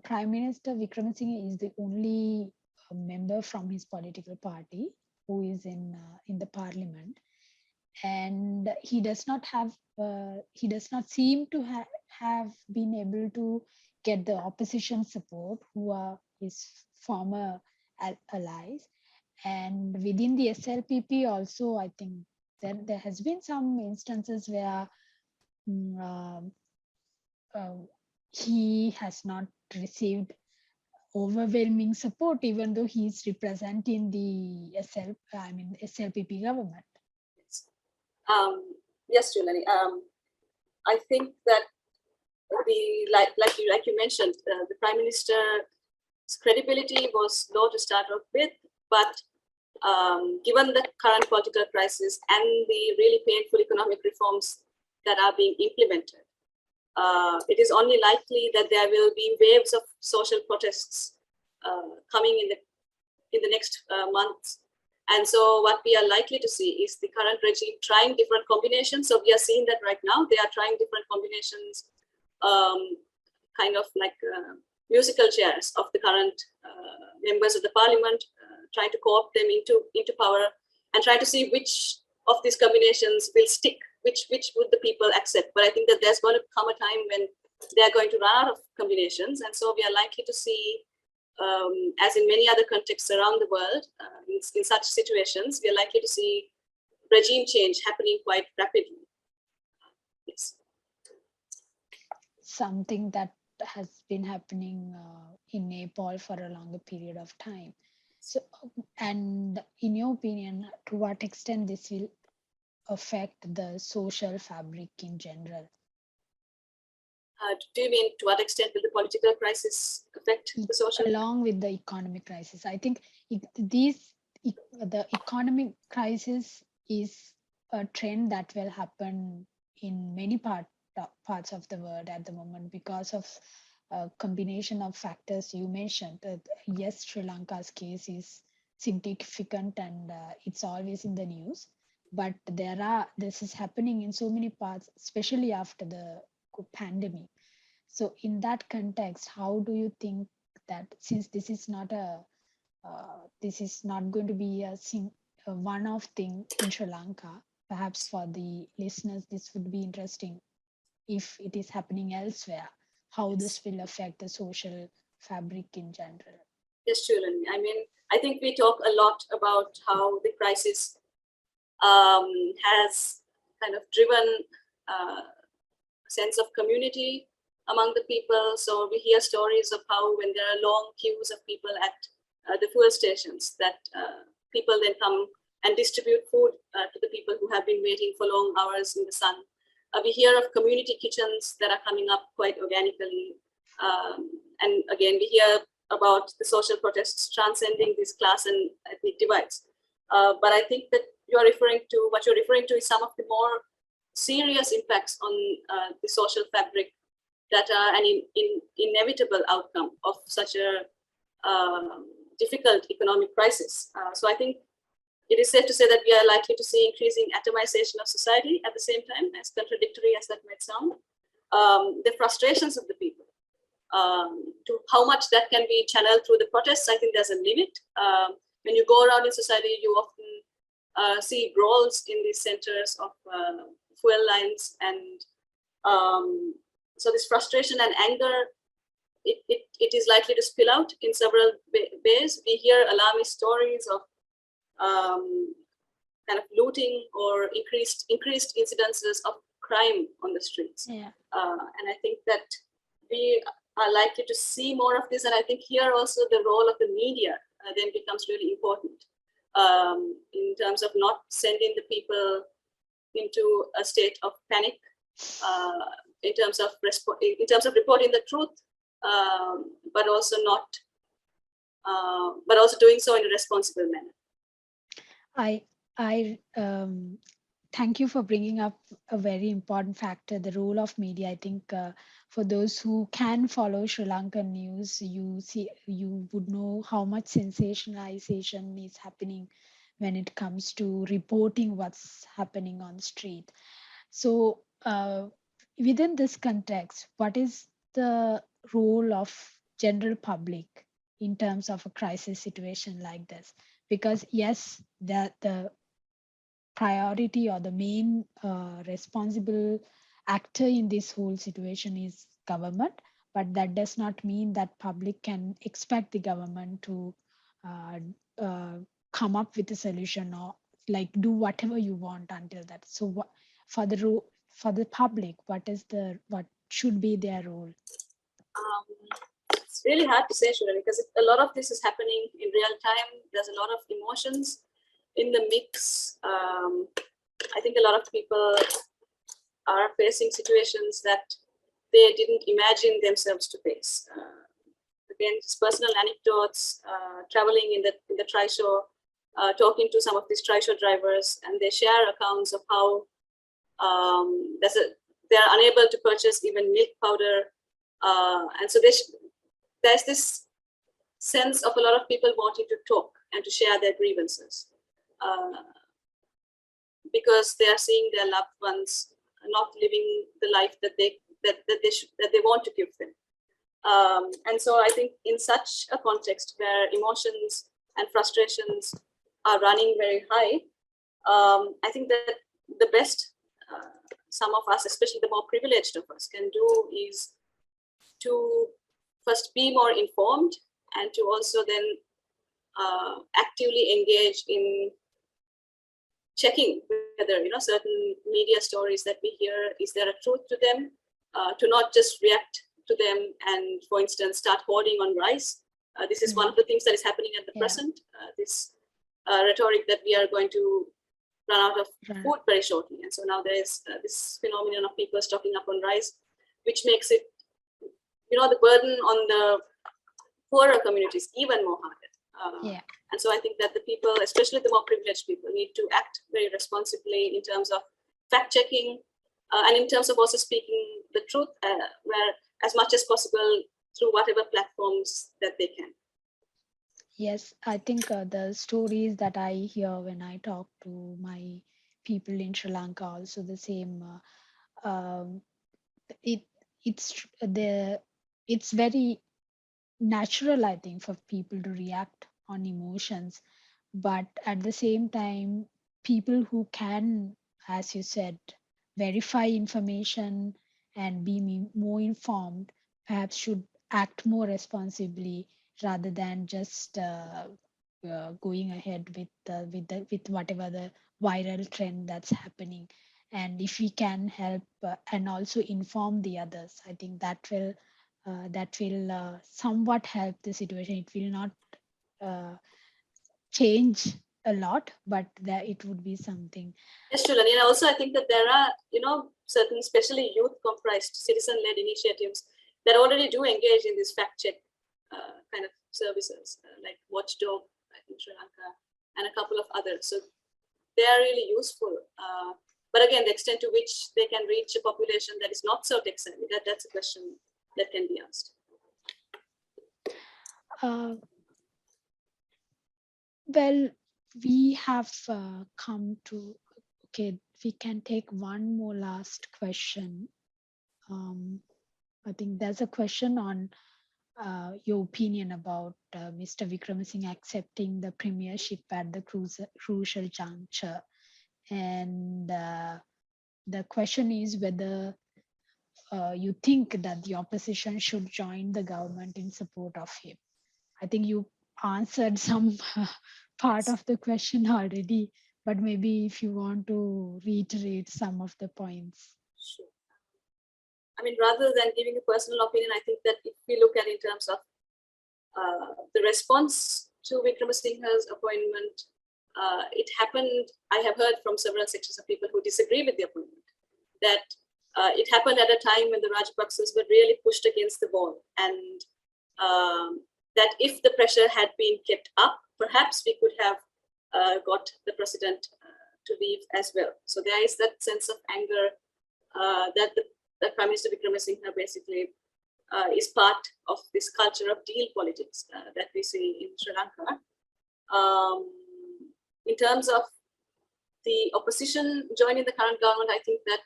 Prime Minister Wickremesinghe is the only member from his political party who is in the parliament, and he does not seem to have been able to get the opposition support, who are his former allies. And within the SLPP also, I think there has been some instances where he has not received overwhelming support, even though he's representing the SLPP government. Yes, Julani. I think that like you mentioned, the Prime Minister's credibility was low to start off with, but given the current political crisis and the really painful economic reforms that are being implemented, it is only likely that there will be waves of social protests coming in the next months. And so what we are likely to see is the current regime trying different combinations. So we are seeing that right now. They are trying different combinations, kind of like musical chairs of the current members of the parliament, trying to co-opt them into power and try to see which of these combinations will stick, which would the people accept. But I think that there's going to come a time when they're going to run out of combinations. And so we are likely to see, as in many other contexts around the world, in such situations, we are likely to see regime change happening quite rapidly. Yes. Something that has been happening in Nepal for a longer period of time. So, and in your opinion, to what extent this will affect the social fabric in general? Do you mean to what extent will the political crisis affect the social? Along with the economic crisis, I think the economic crisis is a trend that will happen in many parts of the world at the moment because of a combination of factors you mentioned. Yes, Sri Lanka's case is significant and it's always in the news, but this is happening in so many parts, especially after the pandemic. So in that context, how do you think that, since this is not going to be a one-off thing in Sri Lanka, perhaps for the listeners this would be interesting if it is happening elsewhere, how this will affect the social fabric in general? Yes, Shulani. I mean, I think we talk a lot about how the crisis has kind of driven a sense of community among the people. So we hear stories of how when there are long queues of people at the fuel stations, that people then come and distribute food to the people who have been waiting for long hours in the sun. We hear of community kitchens that are coming up quite organically. And again, we hear about the social protests transcending these class and ethnic divides. But I think that what you're referring to is some of the more serious impacts on the social fabric that are an inevitable outcome of such a difficult economic crisis. So I think it is safe to say that we are likely to see increasing atomization of society at the same time, as contradictory as that might sound. The frustrations of the people, to how much that can be channeled through the protests, I think there's a limit. When you go around in society, you often see brawls in these centers of fuel lines, and so this frustration and anger, it is likely to spill out in several ways. We hear alarmist stories of kind of looting or increased incidences of crime on the streets. Yeah. And I think that we are likely to see more of this. And I think here also the role of the media then becomes really important in terms of not sending the people into a state of panic, in terms of reporting the truth, but also doing so in a responsible manner. I thank you for bringing up a very important factor, the role of media. I think for those who can follow Sri Lankan news, you would know how much sensationalization is happening when it comes to reporting what's happening on the street. So within this context, what is the role of general public in terms of a crisis situation like this? Because yes, the priority or the main responsible actor in this whole situation is government, but that does not mean that public can expect the government to come up with a solution or like do whatever you want until that. So for the public, what should be their role? It's really hard to say, Shura, because a lot of this is happening in real time. There's a lot of emotions in the mix. I think a lot of people are facing situations that they didn't imagine themselves to face. Again, just personal anecdotes, traveling in the trishaw talking to some of these trishaw drivers, and they share accounts of how they're unable to purchase even milk powder. And so there's this sense of a lot of people wanting to talk and to share their grievances because they are seeing their loved ones not living the life that they want to give them. And so I think in such a context where emotions and frustrations are running very high, I think that the best some of us, especially the more privileged of us, can do is to first be more informed and to also then actively engage in checking whether certain media stories that we hear, is there a truth to them, to not just react to them and, for instance, start hoarding on rice. This is one of the things that is happening at the present, this rhetoric that we are going to run out of food very shortly. And so now there's this phenomenon of people stocking up on rice, which makes it, the burden on the poorer communities even more harder. And so I think that the people, especially the more privileged people, need to act very responsibly in terms of fact-checking and in terms of also speaking the truth, where as much as possible through whatever platforms that they can. Yes, I think the stories that I hear when I talk to my people in Sri Lanka also the same. It's very natural, I think, for people to react on emotions, but at the same time, people who can, as you said, verify information and be more informed, perhaps should act more responsibly rather than just going ahead with whatever the viral trend that's happening. And if we can help and also inform the others, I think that will somewhat help the situation. It will not change a lot, but that it would be something. Yes, Shulani. And also I think that there are, certain especially youth-comprised citizen-led initiatives that already do engage in this fact-check kind of services, like Watchdog in Sri Lanka and a couple of others. So they are really useful. But again, the extent to which they can reach a population that is not so tech-savvy, that's a question that can be asked. Well, we have come to, okay, we can take one more last question. I think there's a question on your opinion about Mr. Wickremesinghe accepting the premiership at the crucial juncture. And the question is whether you think that the opposition should join the government in support of him. I think you answered some part of the question already, but maybe if you want to reiterate some of the points. Sure. I mean, rather than giving a personal opinion, I think that if we look at in terms of the response to Wickremesinghe's appointment, it happened, I have heard from several sections of people who disagree with the appointment, that it happened at a time when the Rajapaksas were really pushed against the wall, and that if the pressure had been kept up, perhaps we could have got the president to leave as well. So there is that sense of anger that Prime Minister Wickremesinghe basically is part of this culture of deal politics that we see in Sri Lanka. In terms of the opposition joining the current government, I think that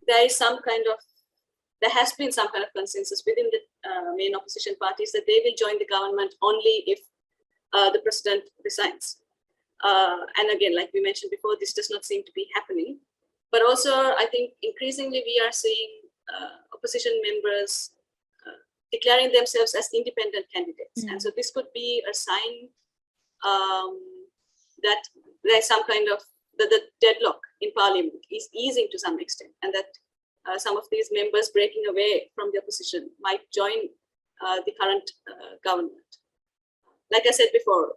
there has been some kind of consensus within the main opposition parties that they will join the government only if the president resigns. And again, like we mentioned before, this does not seem to be happening. But also, I think increasingly we are seeing opposition members declaring themselves as independent candidates. And so this could be a sign that there's some kind of, the deadlock in parliament is easing to some extent, and that some of these members breaking away from the opposition might join the current government. Like I said before,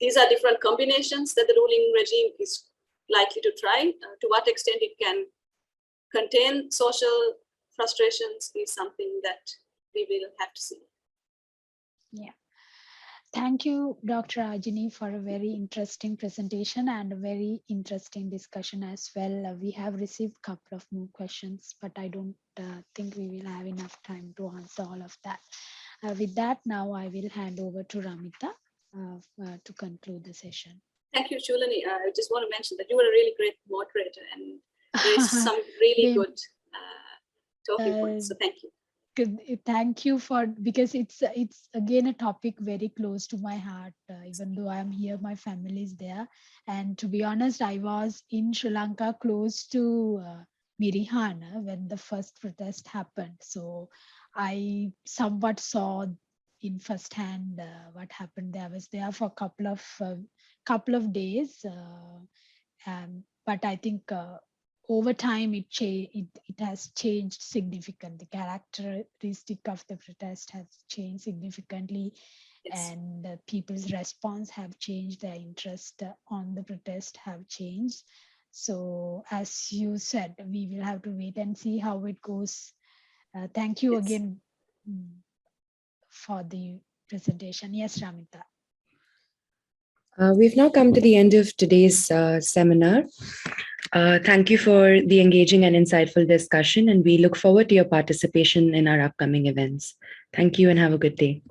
these are different combinations that the ruling regime is likely to try. To what extent it can contain social frustrations is something that we will have to see. Yeah. Thank you, Dr. Ajini, for a very interesting presentation and a very interesting discussion as well. We have received a couple of more questions, but I don't think we will have enough time to answer all of that. With that, now I will hand over to Ramita to conclude the session. Thank you, Chulani. I just want to mention that you were a really great moderator and there's some really good talking points. So thank you. Thank you for, because it's again a topic very close to my heart. Even though I'm here, my family is there, and to be honest, I was in Sri Lanka close to Mirihana when the first protest happened. So I somewhat saw in first hand what happened there. I was there for a couple of days, but I think over time it has changed significantly. The characteristic of the protest has changed significantly. Yes. And people's response have changed, their interest on the protest have changed. So as you said, we will have to wait and see how it goes. Thank you again for the presentation. Yes, Ramita. We've now come to the end of today's seminar. Thank you for the engaging and insightful discussion, and we look forward to your participation in our upcoming events. Thank you and have a good day.